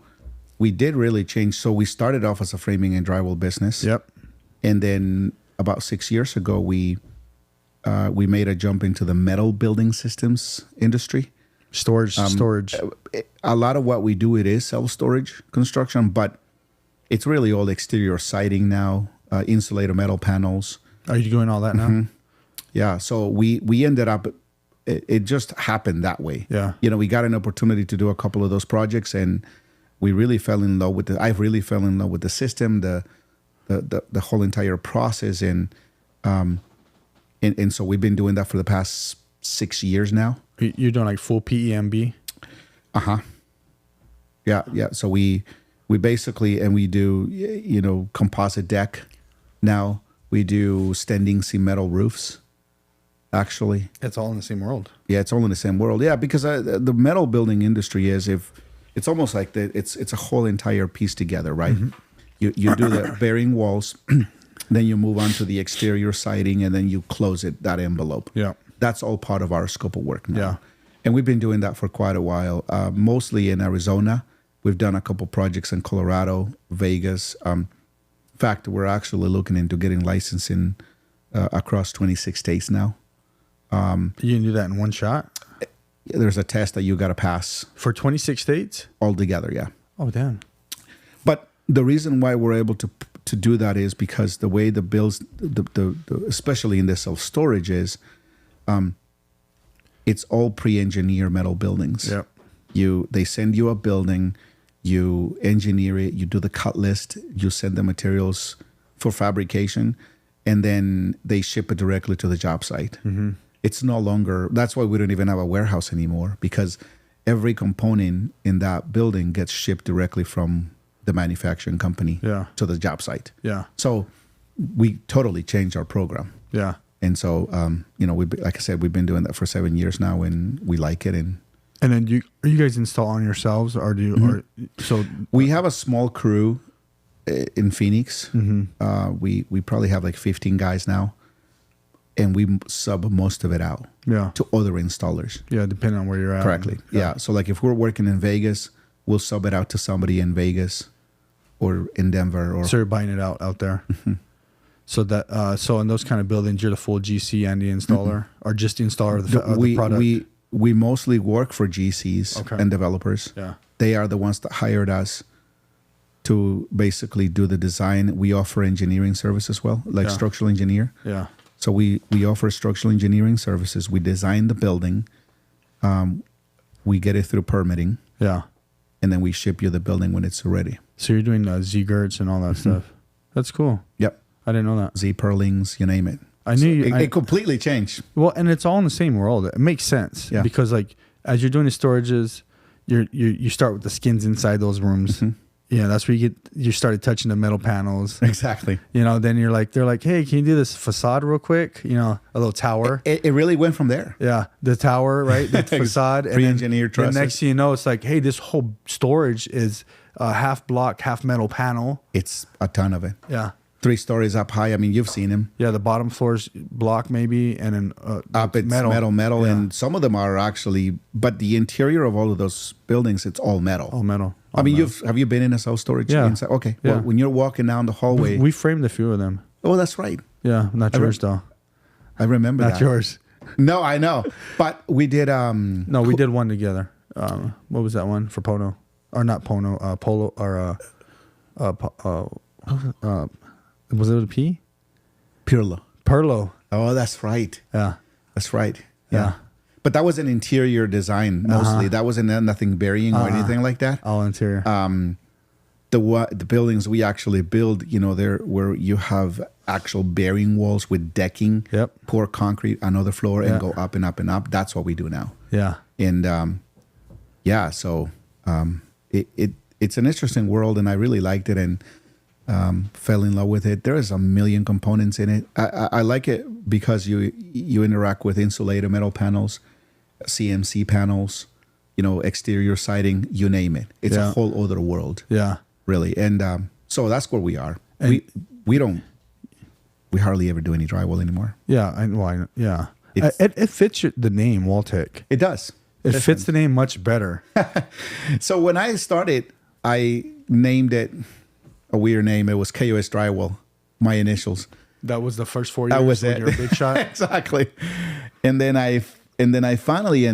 we did really change. So we started off as a framing and drywall business. And then about 6 years ago, we made a jump into the metal building systems industry. Storage. A lot of what we do, it is self-storage construction, but it's really all exterior siding now, insulator metal panels. Are you doing all that now? Yeah. So we ended up, it just happened that way. We got an opportunity to do a couple of those projects, and we really fell in love with I really fell in love with the system, the whole entire process. And so we've been doing that for the past 6 years now. You're doing like full PEMB? Yeah. So we basically, and we do, composite deck now. We do standing seam metal roofs. Actually, It's all in the same world. yeah, it's all in the same world. Yeah, because the metal building industry is if it's almost like it's a whole entire piece together, right? You do the bearing walls, then you move on to the exterior siding, and then you close that envelope. Yeah. That's all part of our scope of work now. Yeah. And we've been doing that for quite a while, mostly in Arizona. We've done a couple projects in Colorado, Vegas. In fact, we're actually looking into getting licensing across 26 states now. You can do that in one shot There's a test that you got to pass for 26 states. altogether, yeah. Oh, damn. But the reason why we're able to do that is because the way the bills, the especially in the self-storage is, it's all pre-engineered metal buildings. Yep. They send you a building, you engineer it, you do the cut list, you send the materials for fabrication, and then they ship it directly to the job site. It's no longer, that's why we don't even have a warehouse anymore, because every component in that building gets shipped directly from the manufacturing company to the job site. Yeah. So we totally changed our program. Yeah. And so, like I said, we've been doing that for 7 years now, and we like it. And then are you guys install on yourselves, or do you? Or so we have a small crew in Phoenix. We probably have like 15 guys now, and we sub most of it out to other installers. Yeah, depending on where you're at. Correctly. Yeah. So like if we're working in Vegas, we'll sub it out to somebody in Vegas or in Denver. Or so you're buying it out there. So that so in those kind of buildings, you're the full GC and the installer, or just the installer of the product. We mostly work for GCs and developers. Yeah. They are the ones that hired us to basically do the design. We offer engineering service as well, like structural engineer. Yeah. So we offer structural engineering services. We design the building. We get it through permitting. Yeah. And then we ship you the building when it's ready. So you're doing Z-girts and all that stuff. That's cool. Yep. I didn't know that. Z-purlings, you name it. I knew it completely changed. Well, and it's all in the same world. It makes sense because like as you're doing the storages, you start with the skins inside those rooms. Yeah, that's where you started touching the metal panels. Exactly. Then they're like, hey, can you do this facade real quick? A little tower. It really went from there. Yeah, the tower, right? The facade. Pre-engineered trusses. And next thing you know, it's like, hey, this whole storage is half block, half metal panel. It's a ton of it. Yeah. 3 stories up high. I mean, you've seen them. Yeah, the bottom floor's block maybe, and then up it's metal, yeah. And some of them are actually. But the interior of all of those buildings, it's all metal. All metal. I mean, have you been in a self storage? Yeah. Inside? Okay. Yeah. Well, when you're walking down the hallway, we framed a few of them. Oh, that's right. Yeah, not yours though. I remember not that. yours. No, I know, but we did. No, we did one together. What was that one for Pono? Or not Pono? Polo or was it a P? Perlo. Oh, that's right. Yeah. That's right. Yeah. But that was an interior design mostly. That wasn't nothing burying or anything like that. All interior. The buildings we actually build, there where you have actual bearing walls with decking, pour concrete on the floor and go up and up and up. That's what we do now. Yeah. And so it's an interesting world, and I really liked it and fell in love with it. There is a million components in it. I like it because you interact with insulated metal panels, CMC panels, exterior siding, you name it. It's a whole other world. Yeah. Really. And so that's where we are. And we hardly ever do any drywall anymore. Yeah. Yeah. It fits the name Walltek. It does. It fits the name much better. So when I started, I named it a weird name. It was KOS Drywall, my initials. That was the first 4 years. That was when it. You were a big shot. Exactly. And then I finally,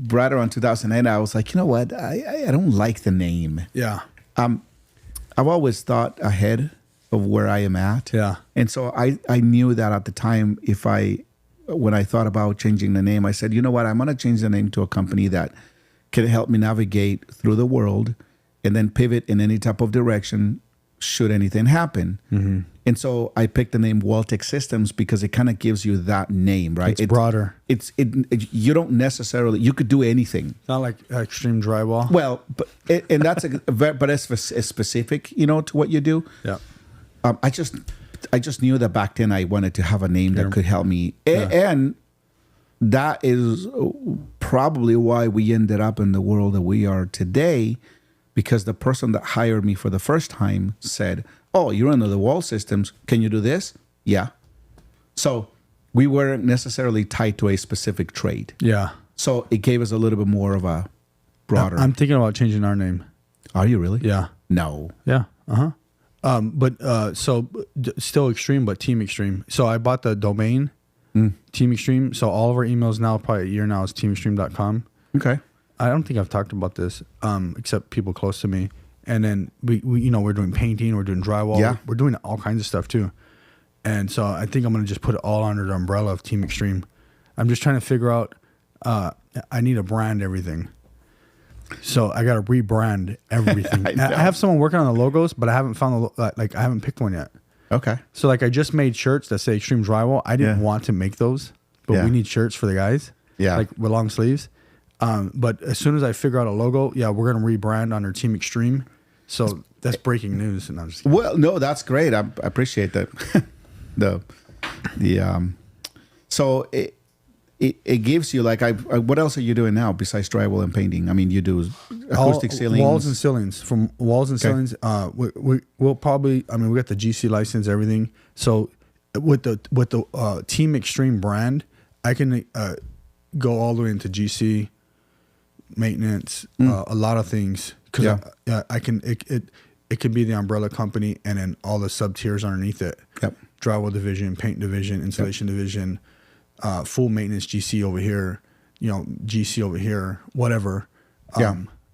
right around 2008, I was like, you know what? I don't like the name. Yeah. I've always thought ahead of where I am at. Yeah. And so I knew that at the time, when I thought about changing the name, I said, you know what? I'm going to change the name to a company that can help me navigate through the world and then pivot in any type of direction should anything happen. Mm-hmm. And so I picked the name Walltek Systems because it kind of gives you that name, right? It's broader. You don't necessarily, you could do anything. Not like extreme drywall. Well, but it's specific, to what you do. Yeah. I just I just knew that back then I wanted to have a name that could help me. And that is probably why we ended up in the world that we are today, because the person that hired me for the first time said, oh, you're under the Wall Systems. Can you do this? Yeah. So we weren't necessarily tied to a specific trade. Yeah. So it gave us a little bit more of a broader. I'm thinking about changing our name. Are you really? Yeah. No. Yeah. Still Extreme, but Team Extreme. So I bought the domain, Team Extreme. So all of our emails now, probably a year now, is teamextreme.com. Okay. I don't think I've talked about this, except people close to me. And then we we're doing painting, we're doing drywall, Yeah. we're doing all kinds of stuff too. And so I think I'm gonna just put it all under the umbrella of Team Extreme. I'm just trying to figure out. I need to brand everything. So I got to rebrand everything. I have someone working on the logos, but I haven't found I haven't picked one yet. Okay. So I just made shirts that say Extreme Drywall. I didn't want to make those, but we need shirts for the guys. Yeah. Like with long sleeves. But as soon as I figure out a logo, we're going to rebrand under Team Extreme. So that's breaking news. And I'm just kidding. Well, no, that's great. I appreciate that. So it gives you what else are you doing now besides drywall and painting? I mean, you do acoustic ceilings, walls and ceilings. From walls and ceilings, we'll probably. I mean, we got the GC license, everything. So with the Team Extreme brand, I can go all the way into GC maintenance, a lot of things, because I can. It can be the umbrella company, and then all the sub tiers underneath it. Yep. Drywall division, paint division, installation division. Full maintenance GC over here, GC over here, whatever.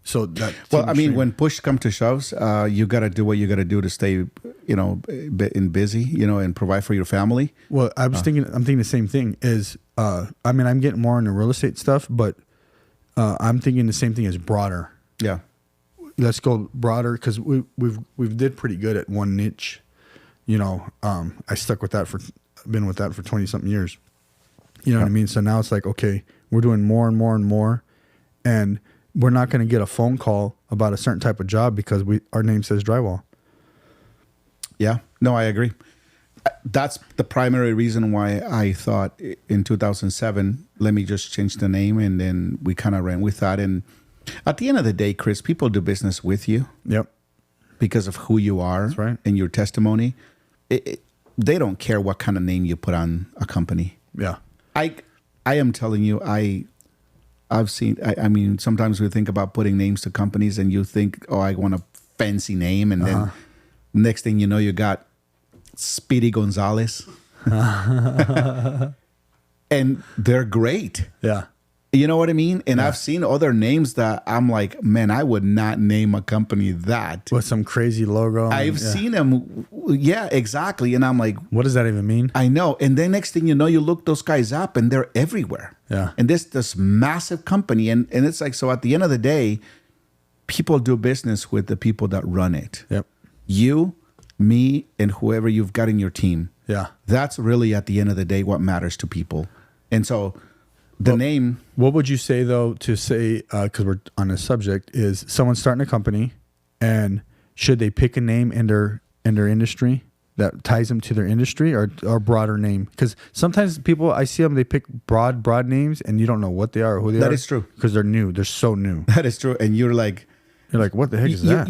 So that. Well, I mean, when push comes to shoves, you got to do what you got to do to stay, busy, and provide for your family. Well, I'm thinking the same thing. I'm getting more into real estate stuff, but I'm thinking the same thing as broader. Yeah. Let's go broader, because we've did pretty good at one niche. I stuck with that been with that for 20 something years. You know what I mean? So now it's like, okay, we're doing more and more and more, and we're not going to get a phone call about a certain type of job because our name says drywall. Yeah, no, I agree. That's the primary reason why I thought in 2007, let me just change the name, and then we kind of ran with that. And at the end of the day, Chris, people do business with you. Yep. Because of who you are. That's right. And your testimony. They don't care what kind of name you put on a company. Yeah. I am telling you, I've seen, I mean, sometimes we think about putting names to companies and you think, oh, I want a fancy name. And then next thing you know, you got Speedy Gonzalez. And they're great. Yeah. You know what I mean? And I've seen other names that I'm like, man, I would not name a company that. With some crazy logo. I've seen them. Yeah, exactly. And I'm like, what does that even mean? I know. And then next thing you know, you look those guys up and they're everywhere. Yeah. And this massive company. And it's like, so at the end of the day, people do business with the people that run it. Yep. You, me, and whoever you've got in your team. Yeah. That's really at the end of the day what matters to people. And so name. What would you say though to say, because we're on this subject, is someone starting a company, and should they pick a name in their industry that ties them to their industry, or broader name? Because sometimes people, I see them, they pick broad names and you don't know what they are or who they are. That is true. Because they're new. They're so new. That is true. And you're like, what the heck is that?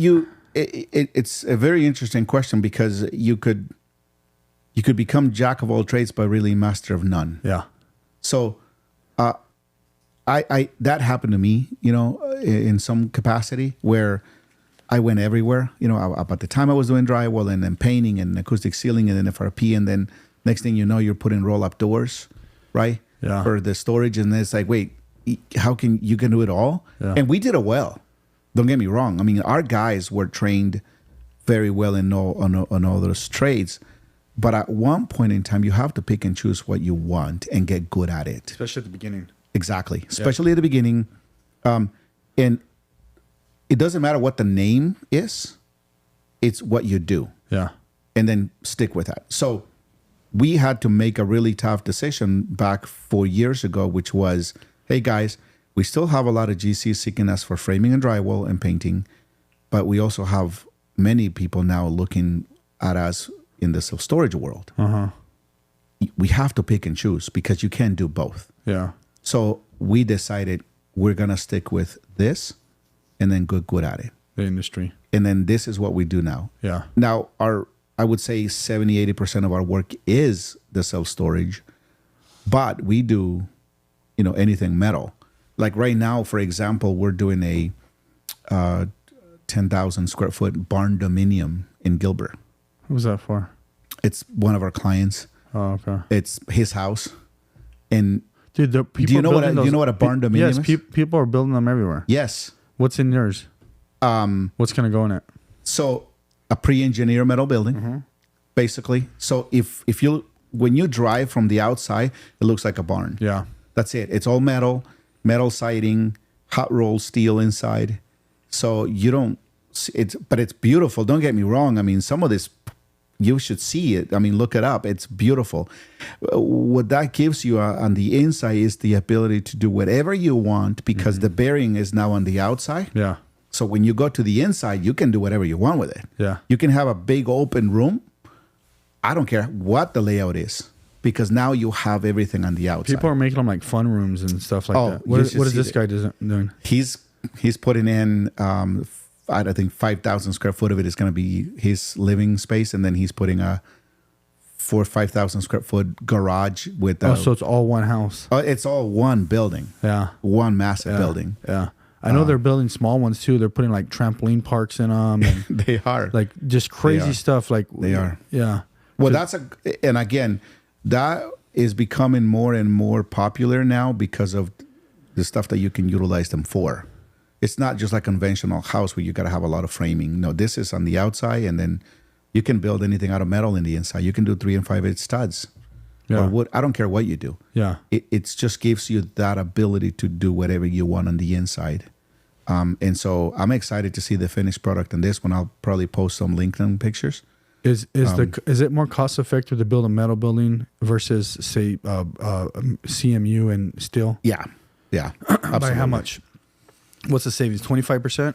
It's a very interesting question, because you could become jack of all trades but really master of none. Yeah. So I that happened to me, in some capacity, where I went everywhere. About the time I was doing drywall and then painting and acoustic ceiling and then FRP, and then next thing you know, you're putting roll-up doors, right? Yeah. For the storage, and it's like, wait, how can you do it all? Yeah. And we did it well. Don't get me wrong. I mean, our guys were trained very well in all those trades. But at one point in time, you have to pick and choose what you want and get good at it. Especially at the beginning. Exactly. Especially at the beginning. And it doesn't matter what the name is. It's what you do. Yeah. And then stick with that. So we had to make a really tough decision back 4 years ago, which was, hey, guys, we still have a lot of GCs seeking us for framing and drywall and painting. But we also have many people now looking at us in the self-storage world. Uh-huh. We have to pick and choose because you can't do both. Yeah. So we decided we're going to stick with this and then get good at it. The industry. And then this is what we do now. Yeah. Now, I would say 70-80% of our work is the self-storage, but we do, anything metal. Like right now, for example, we're doing a 10,000 square foot barn dominium in Gilbert. What was that for? It's one of our clients. Oh, okay. It's his house. And dude, do you know what a barn dominium is? Yes, people are building them everywhere. Yes. What's in yours? What's going to go in it? So a pre-engineered metal building, basically. So when you drive from the outside, it looks like a barn. Yeah. That's it. It's all metal siding, hot rolled steel inside. So you don't see it, but it's beautiful. Don't get me wrong. I mean, some of this, you should see it. I mean, look it up. It's beautiful. What that gives you on the inside is the ability to do whatever you want because the bearing is now on the outside. Yeah. So when you go to the inside, you can do whatever you want with it. Yeah. You can have a big open room. I don't care what the layout is because now you have everything on the outside. People are making them like fun rooms and stuff like that. You What should is see this guy doing? He's putting in, I think 5,000 square foot of it is going to be his living space. And then he's putting a 4,000 or 5,000 square foot garage with. So it's all one house. It's all one building. Yeah. One massive building. Yeah. I know they're building small ones too. They're putting like trampoline parks in them. And they are. like just crazy stuff. Like they are. Yeah. Well, and again, that is becoming more and more popular now because of the stuff that you can utilize them for. It's not just like a conventional house where you got to have a lot of framing. No, this is on the outside, and then you can build anything out of metal in the inside. You can do 3 and 5/8 studs. Yeah. Or wood. I don't care what you do. Yeah. It just gives you that ability to do whatever you want on the inside. And so I'm excited to see the finished product on this one. I'll probably post some LinkedIn pictures. Is it more cost effective to build a metal building versus say CMU and steel? Yeah. Absolutely. By how much? What's the savings? 25%?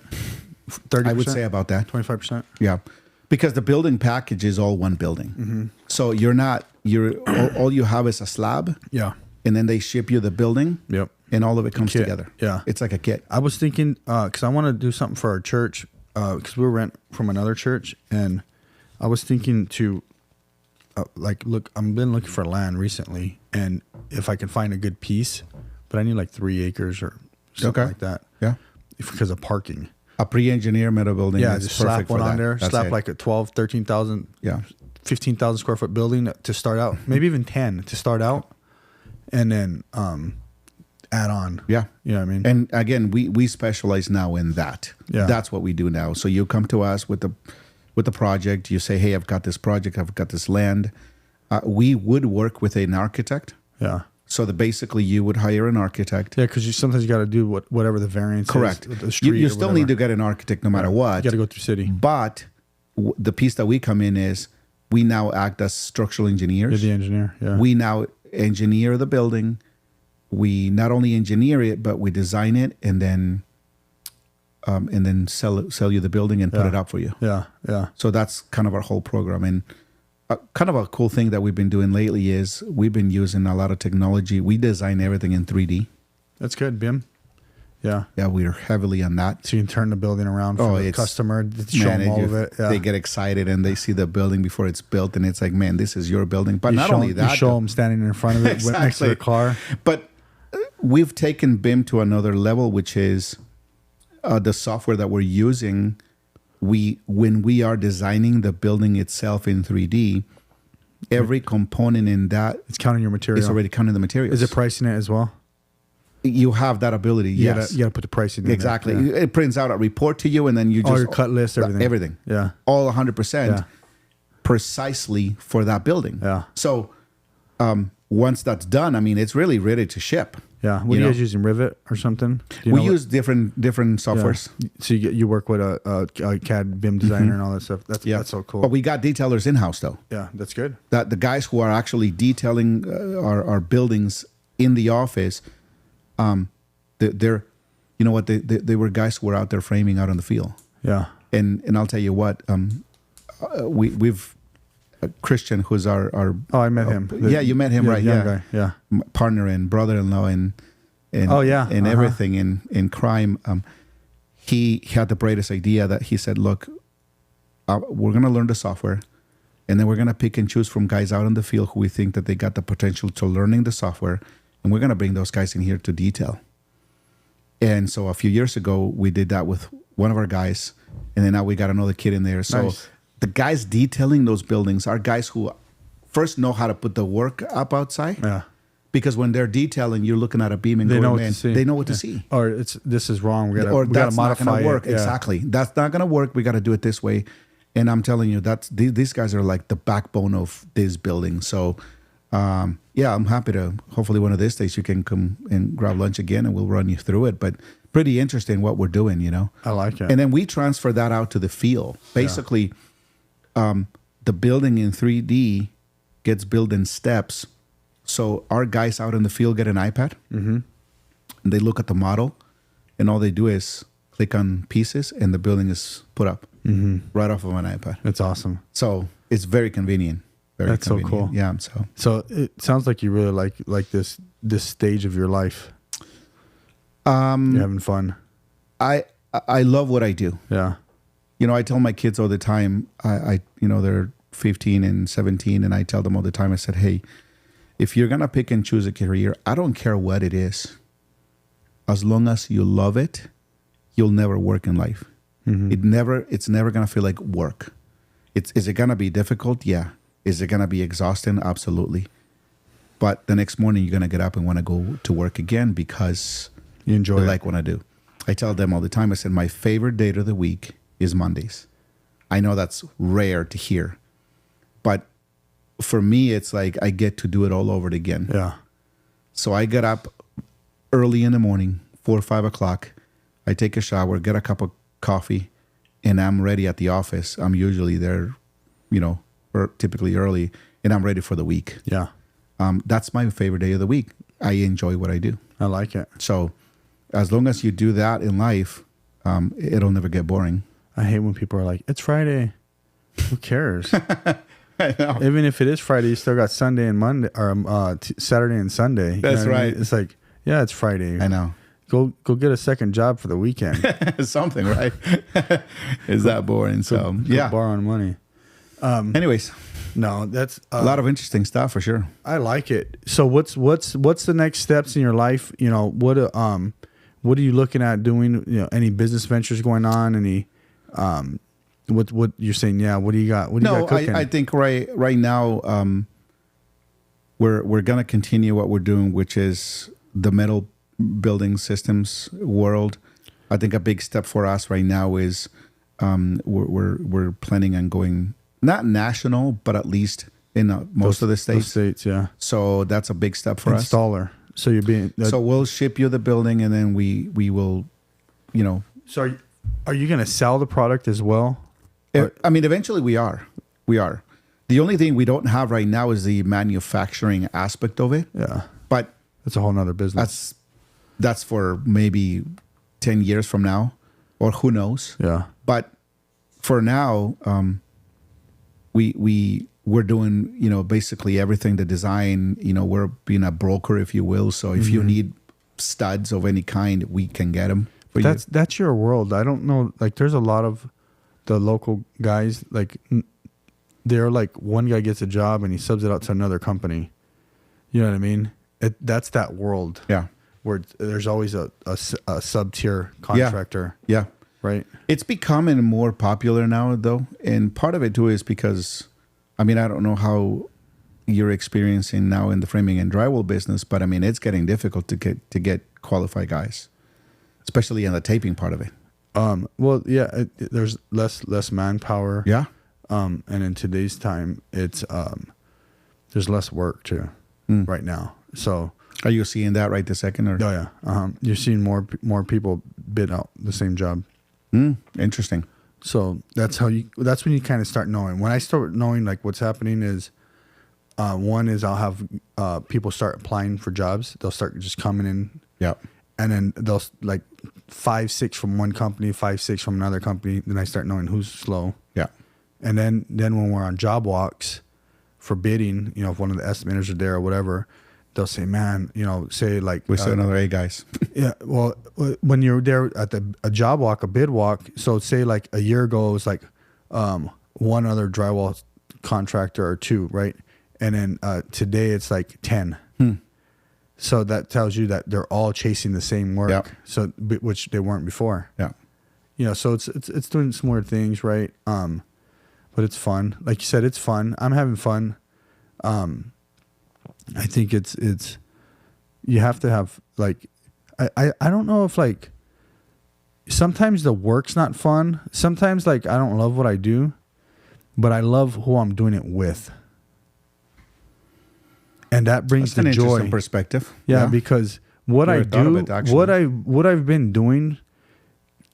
30%? I would say about that. 25%? Yeah. Because the building package is all one building. So all you have is a slab. Yeah. And then they ship you the building. Yep. And all of it comes together. Yeah. It's like a kit. I was thinking, because I want to do something for our church, because we rent from another church, and I was thinking to, I've been looking for land recently, and if I can find a good piece, but I need like 3 acres or something like that. Yeah. Because of parking. A pre-engineered metal building. Yeah, is just slap perfect one for on that. there, That's slap it. like a 12, 13,000, Yeah. 15,000 square foot building to start out, maybe even 10 to start out, and then add on. Yeah. You know what I mean? And again, we specialize now in that. Yeah. That's what we do now. So you come to us with the project. You say, hey, I've got this project. I've got this land. We would work with an architect. Yeah. So basically you would hire an architect. Yeah, because sometimes you got to do whatever the variance Correct. is. With the street You or still whatever. need to get an architect no matter what. You got to go through city. But the piece that we come in is we now act as structural engineers. You're the engineer. Yeah. We now engineer the building. We not only engineer it, but we design it and then sell you the building and put it up for you. Yeah. Yeah. So that's kind of our whole program. And kind of a cool thing that we've been doing lately is we've been using a lot of technology. We design everything in 3D. That's good, BIM. Yeah. Yeah, we're heavily on that. So you can turn the building around for the customer, show them all of it. Yeah. They get excited and they see the building before it's built, and it's like, man, this is your building. But not only that, you show them standing in front of it next to the car. But we've taken BIM to another level, which is the software that we're using. When we are designing the building itself in 3D, every component in that it's counting your material. It's already counting the materials. Is it pricing it as well? You have that ability. You Yes, you got to put the pricing in exactly. there. Yeah. It prints out a report to you, and then you just all your cut list, everything. Yeah, all 100%, Yeah. precisely for that building. Yeah. So once that's done, I mean, it's really ready to ship. Yeah. What are you guys using, Rivet or something? We use different softwares. Yeah. So you work with a CAD BIM designer and all that stuff. That's so cool. But we got detailers in house though. Yeah, that's good. That the guys who are actually detailing our buildings in the office, they're you know what, they were guys who were out there framing out on the field. Yeah. And I'll tell you what, we've Christian, who's our Oh, I met him. yeah, you met him, right? Young Yeah, guy. Yeah. Partner and brother-in-law and Oh, yeah. and everything in crime. He had the brightest idea that he said, look, we're going to learn the software, and then we're going to pick and choose from guys out in the field who we think that they got the potential to learning the software, and we're going to bring those guys in here to detail. And so a few years ago, we did that with one of our guys, and then now we got another kid in there. So Nice. the guys detailing those buildings are guys who first know how to put the work up outside. Yeah. Because when they're detailing, you're looking at a beam and They going, know what man, to see. they know what to see. Or this is wrong. We Or gotta that's not modify going to work. it. Yeah. Exactly. That's not going to work. We got to do it this way. And I'm telling you, these guys are like the backbone of this building. So, yeah, I'm happy to. Hopefully, one of these days you can come and grab lunch again, and we'll run you through it. But pretty interesting what we're doing, you know. I like it. And then we transfer that out to the field. Basically, the building in 3D gets built in steps. So our guys out in the field get an iPad, and they look at the model, and all they do is click on pieces, and the building is put up right off of an iPad. That's awesome. So it's very convenient. That's so convenient. cool. Yeah. So it sounds like you really like this stage of your life. You're having fun. I love what I do. Yeah. You know, I tell my kids all the time. They're 15 and 17, and I tell them all the time. I said, hey, if you're gonna pick and choose a career, I don't care what it is. As long as you love it, you'll never work in life. It's never gonna feel like work. Is it gonna be difficult? Yeah. Is it gonna be exhausting? Absolutely. But the next morning you're gonna get up and want to go to work again because You enjoy you it. like what I do. I tell them all the time. I said my favorite day of the week is Mondays. I know that's rare to hear, but for me, it's like I get to do it all over again. Yeah. So I get up early in the morning, 4 or 5 o'clock. I take a shower, get a cup of coffee, and I'm ready at the office. I'm usually there, or typically early, and I'm ready for the week. Yeah. That's my favorite day of the week. I enjoy what I do. I like it. So as long as you do that in life, it'll never get boring. I hate when people are like, it's Friday. Who cares? I know. Even if it is Friday, you still got Sunday and Monday, or Saturday and Sunday. You That's know what I mean? right. It's like, yeah, it's Friday. I know. Go get a second job for the weekend. Something, right? Is that boring? So, Go borrowing money. Anyways, No, that's a lot of interesting stuff for sure. I like it. So what's the next steps in your life? What are you looking at doing? Any business ventures going on? Any what you're saying? Yeah. What do you got? What do you got cooking? I think right now we're gonna continue what we're doing, which is the metal building systems world. I think a big step for us right now is we're planning on going not national, but at least in most of the states. Those states, yeah. So that's a big step for us. Installer. So you're being. So we'll ship you the building, and then we will, So are you going to sell the product as well? I mean, eventually we are. The only thing we don't have right now is the manufacturing aspect of it. Yeah. But That's a whole nother business. that's for maybe 10 years from now, or who knows. Yeah. But for now, we're doing, basically everything, the design, we're being a broker, if you will. So if you need studs of any kind, we can get them. That's your world. I don't know. Like, there's a lot of the local guys, like, they're like, one guy gets a job and he subs it out to another company. You know what I mean? That's that world. Yeah. Where there's always a sub-tier contractor. Yeah. Right? It's becoming more popular now, though. And part of it, too, is because, I don't know how you're experiencing now in the framing and drywall business, but, it's getting difficult to get qualified guys, especially in the taping part of it. Well, yeah, there's less manpower. Yeah. And in today's time, it's there's less work, too, right now. So... Are you seeing that right this second? Or? Oh, yeah. You're seeing more people bid out the same job. Interesting. So that's when you kind of start knowing. When I start knowing like what's happening is, one is I'll have people start applying for jobs. They'll start just coming in. Yeah. And then they'll like 5, 6 from one company, 5, 6 from another company. Then I start knowing who's slow. Yeah. And then when we're on job walks, for bidding, if one of the estimators are there or whatever, they'll say, man, say like We said another 8 guys. yeah. Well, when you're there at a job walk, a bid walk, so say like a year ago it was like one other drywall contractor or 2, right? And then today it's like 10. So that tells you that they're all chasing the same work. Yep. So which they weren't before. Yeah. So it's doing some more things, right? But it's fun. Like you said, it's fun. I'm having fun. I think it's you have to have like I don't know if like sometimes the work's not fun. Sometimes like I don't love what I do, but I love who I'm doing it with. And that brings That's the an joy. interesting perspective. Yeah, because what Never I thought of do, it, actually. what I've been doing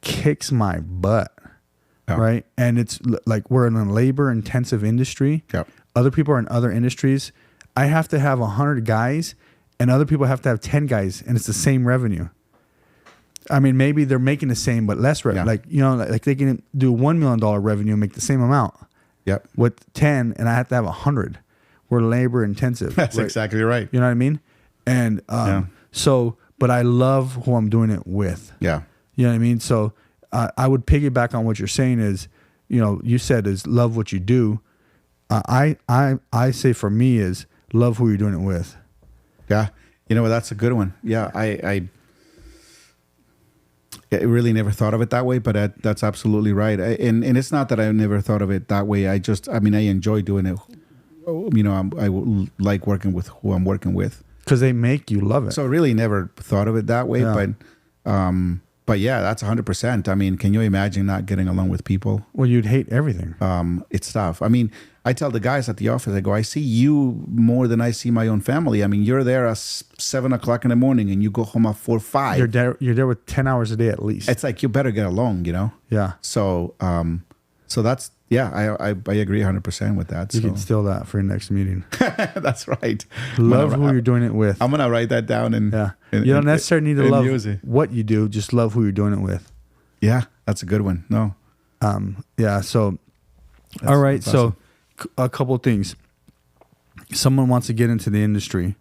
kicks my butt. Yeah. Right? And it's like we're in a labor intensive industry. Yeah. Other people are in other industries. I have to have 100 guys and other people have to have 10 guys and it's the same revenue. I mean, maybe they're making the same, but less revenue. Yeah. Like they can do $1 million revenue and make the same amount. Yep. With 10 and I have to have 100. We're labor intensive. That's right? exactly right. You know what I mean? And but I love who I'm doing it with. Yeah. You know what I mean? So I would piggyback on what you're saying is, you said is love what you do. I say for me is love who you're doing it with. Yeah. That's a good one. Yeah. I really never thought of it that way, but that's absolutely right. And it's not that I never thought of it that way. I enjoy doing it. I like working with who I'm working with. Because they make you love it. So I really never thought of it that way. Yeah. But yeah, that's 100%. I mean, can you imagine not getting along with people? Well, you'd hate everything. It's tough. I mean, I tell the guys at the office, I go, I see you more than I see my own family. I mean, you're there at 7 o'clock in the morning and you go home at 4, 5. You're there with 10 hours a day at least. It's like, you better get along, Yeah. So, so that's, yeah, I agree 100% with that. You can steal that for your next meeting. That's right. Love who you're doing it with. I'm going to write that down. And you don't necessarily need to love use it. what you do. Just love who you're doing it with. Yeah, that's a good one. No. Yeah. So, all right. That's awesome. So a couple of things. Someone wants to get into the industry,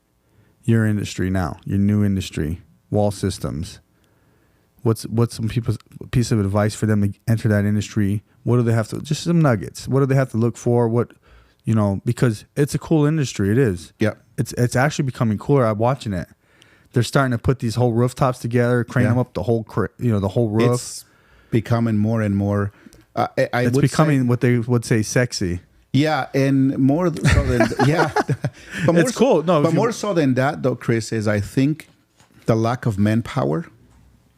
your industry now, your new industry, wall systems. What's some people's piece of advice for them to enter that industry? What do they have to, just some nuggets. What do they have to look for? Because it's a cool industry. It is. Yeah. It's actually becoming cooler. I'm watching it. They're starting to put these whole rooftops together, crane them up the whole roof. It's becoming more and more. It's becoming what they would say sexy. Yeah, and more so than yeah, but more It's cool. No, but more so than that though, Chris, is I think the lack of manpower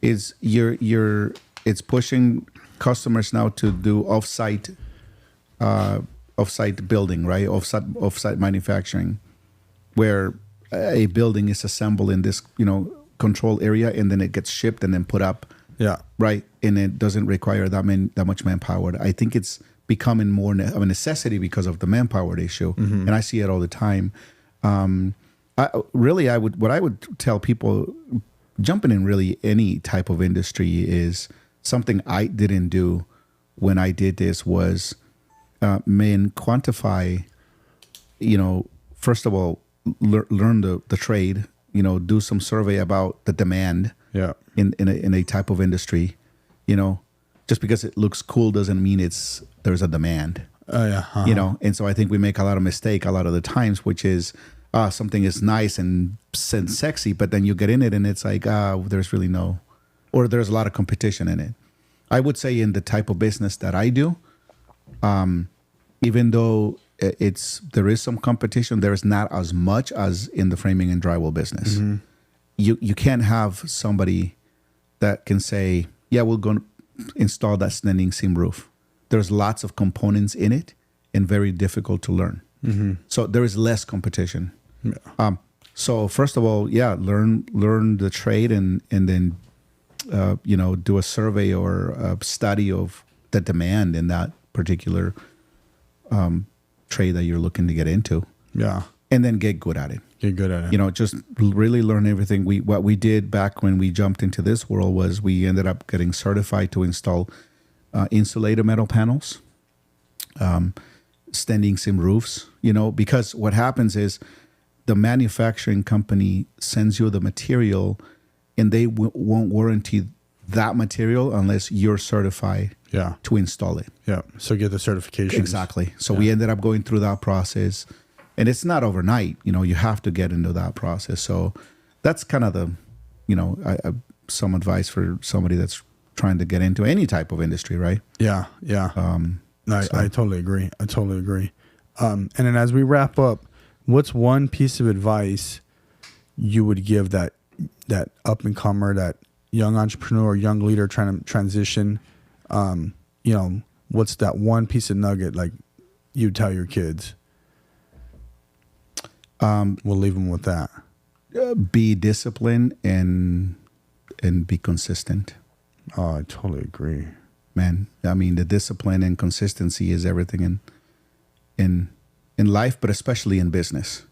is it's pushing customers now to do offsite building, right? Offsite manufacturing, where a building is assembled in this control area and then it gets shipped and then put up. Yeah. Right. And it doesn't require that much manpower. I think it's becoming more of a necessity because of the manpower issue, and I see it all the time. What I would tell people jumping in really any type of industry is something I didn't do when I did this was quantify. First of all, learn the trade. Do some survey about the demand. Yeah. In a type of industry, just because it looks cool doesn't mean there's a demand. Yeah. Uh-huh. And so I think we make a lot of mistake a lot of the times, which is something is nice and sexy, but then you get in it and it's like there's really there's a lot of competition in it. I would say in the type of business that I do, even though there is some competition, there is not as much as in the framing and drywall business. Mm-hmm. You can't have somebody that can say, yeah, we're going to install that standing seam roof. There's lots of components in it and very difficult to learn. Mm-hmm. So there is less competition. Yeah. So first of all, learn the trade and then, do a survey or a study of the demand in that particular trade that you're looking to get into. Yeah. And then get good at it. Get good at it. Just really learn everything. What we did back when we jumped into this world was we ended up getting certified to install insulated metal panels. standing seam roofs, because what happens is the manufacturing company sends you the material and they won't warranty that material unless you're certified to install it. Yeah. So get the certification. Exactly. So we ended up going through that process, and it's not overnight. You have to get into that process. So that's kind of the, some advice for somebody that's trying to get into any type of industry, right? Yeah. Yeah. I totally agree. And then as we wrap up, what's one piece of advice you would give that up and comer, that young entrepreneur, young leader trying to transition? What's that one piece of nugget like you tell your kids? We'll leave them with that. Be disciplined and be consistent. Oh, I totally agree. Man, I mean, the discipline and consistency is everything in life, but especially in business.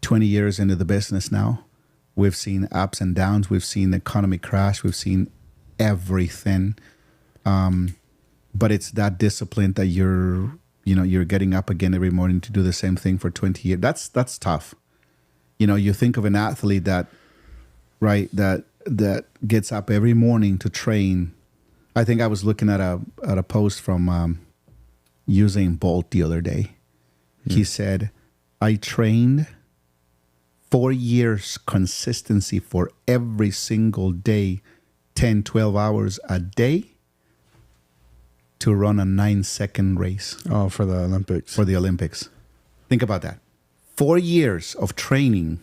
20 years into the business now, we've seen ups and downs. We've seen the economy crash. We've seen everything. But it's that discipline that you're getting up again every morning to do the same thing for 20 years. That's tough. You think of an athlete that gets up every morning to train. I think I was looking at a post from Usain Bolt the other day. He said, I trained 4 years consistency for every single day, 10, 12 hours a day to run a 9-second race. Oh, for the Olympics. For the Olympics. Think about that. 4 years of training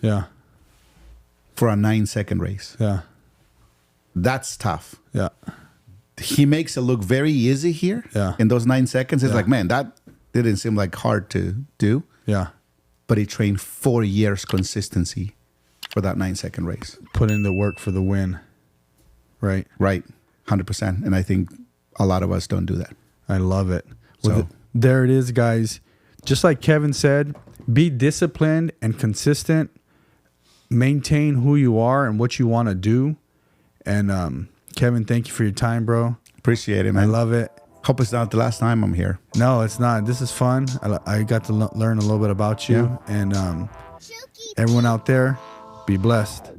for a 9-second race. Yeah. That's tough. Yeah. He makes it look very easy here. Yeah. In those 9 seconds, it's like, man, that didn't seem like hard to do. Yeah. But he trained 4 years consistency for that 9-second race. Put in the work for the win. Right. Right. 100%. And I think a lot of us don't do that. I love it. Well, there it is, guys. Just like Kevin said, be disciplined and consistent. Maintain who you are and what you want to do. And Kevin, thank you for your time, bro. Appreciate it, man. I love it. Hope it's not the last time I'm here. No, it's not. This is fun. I got to learn a little bit about you. And everyone out there, be blessed.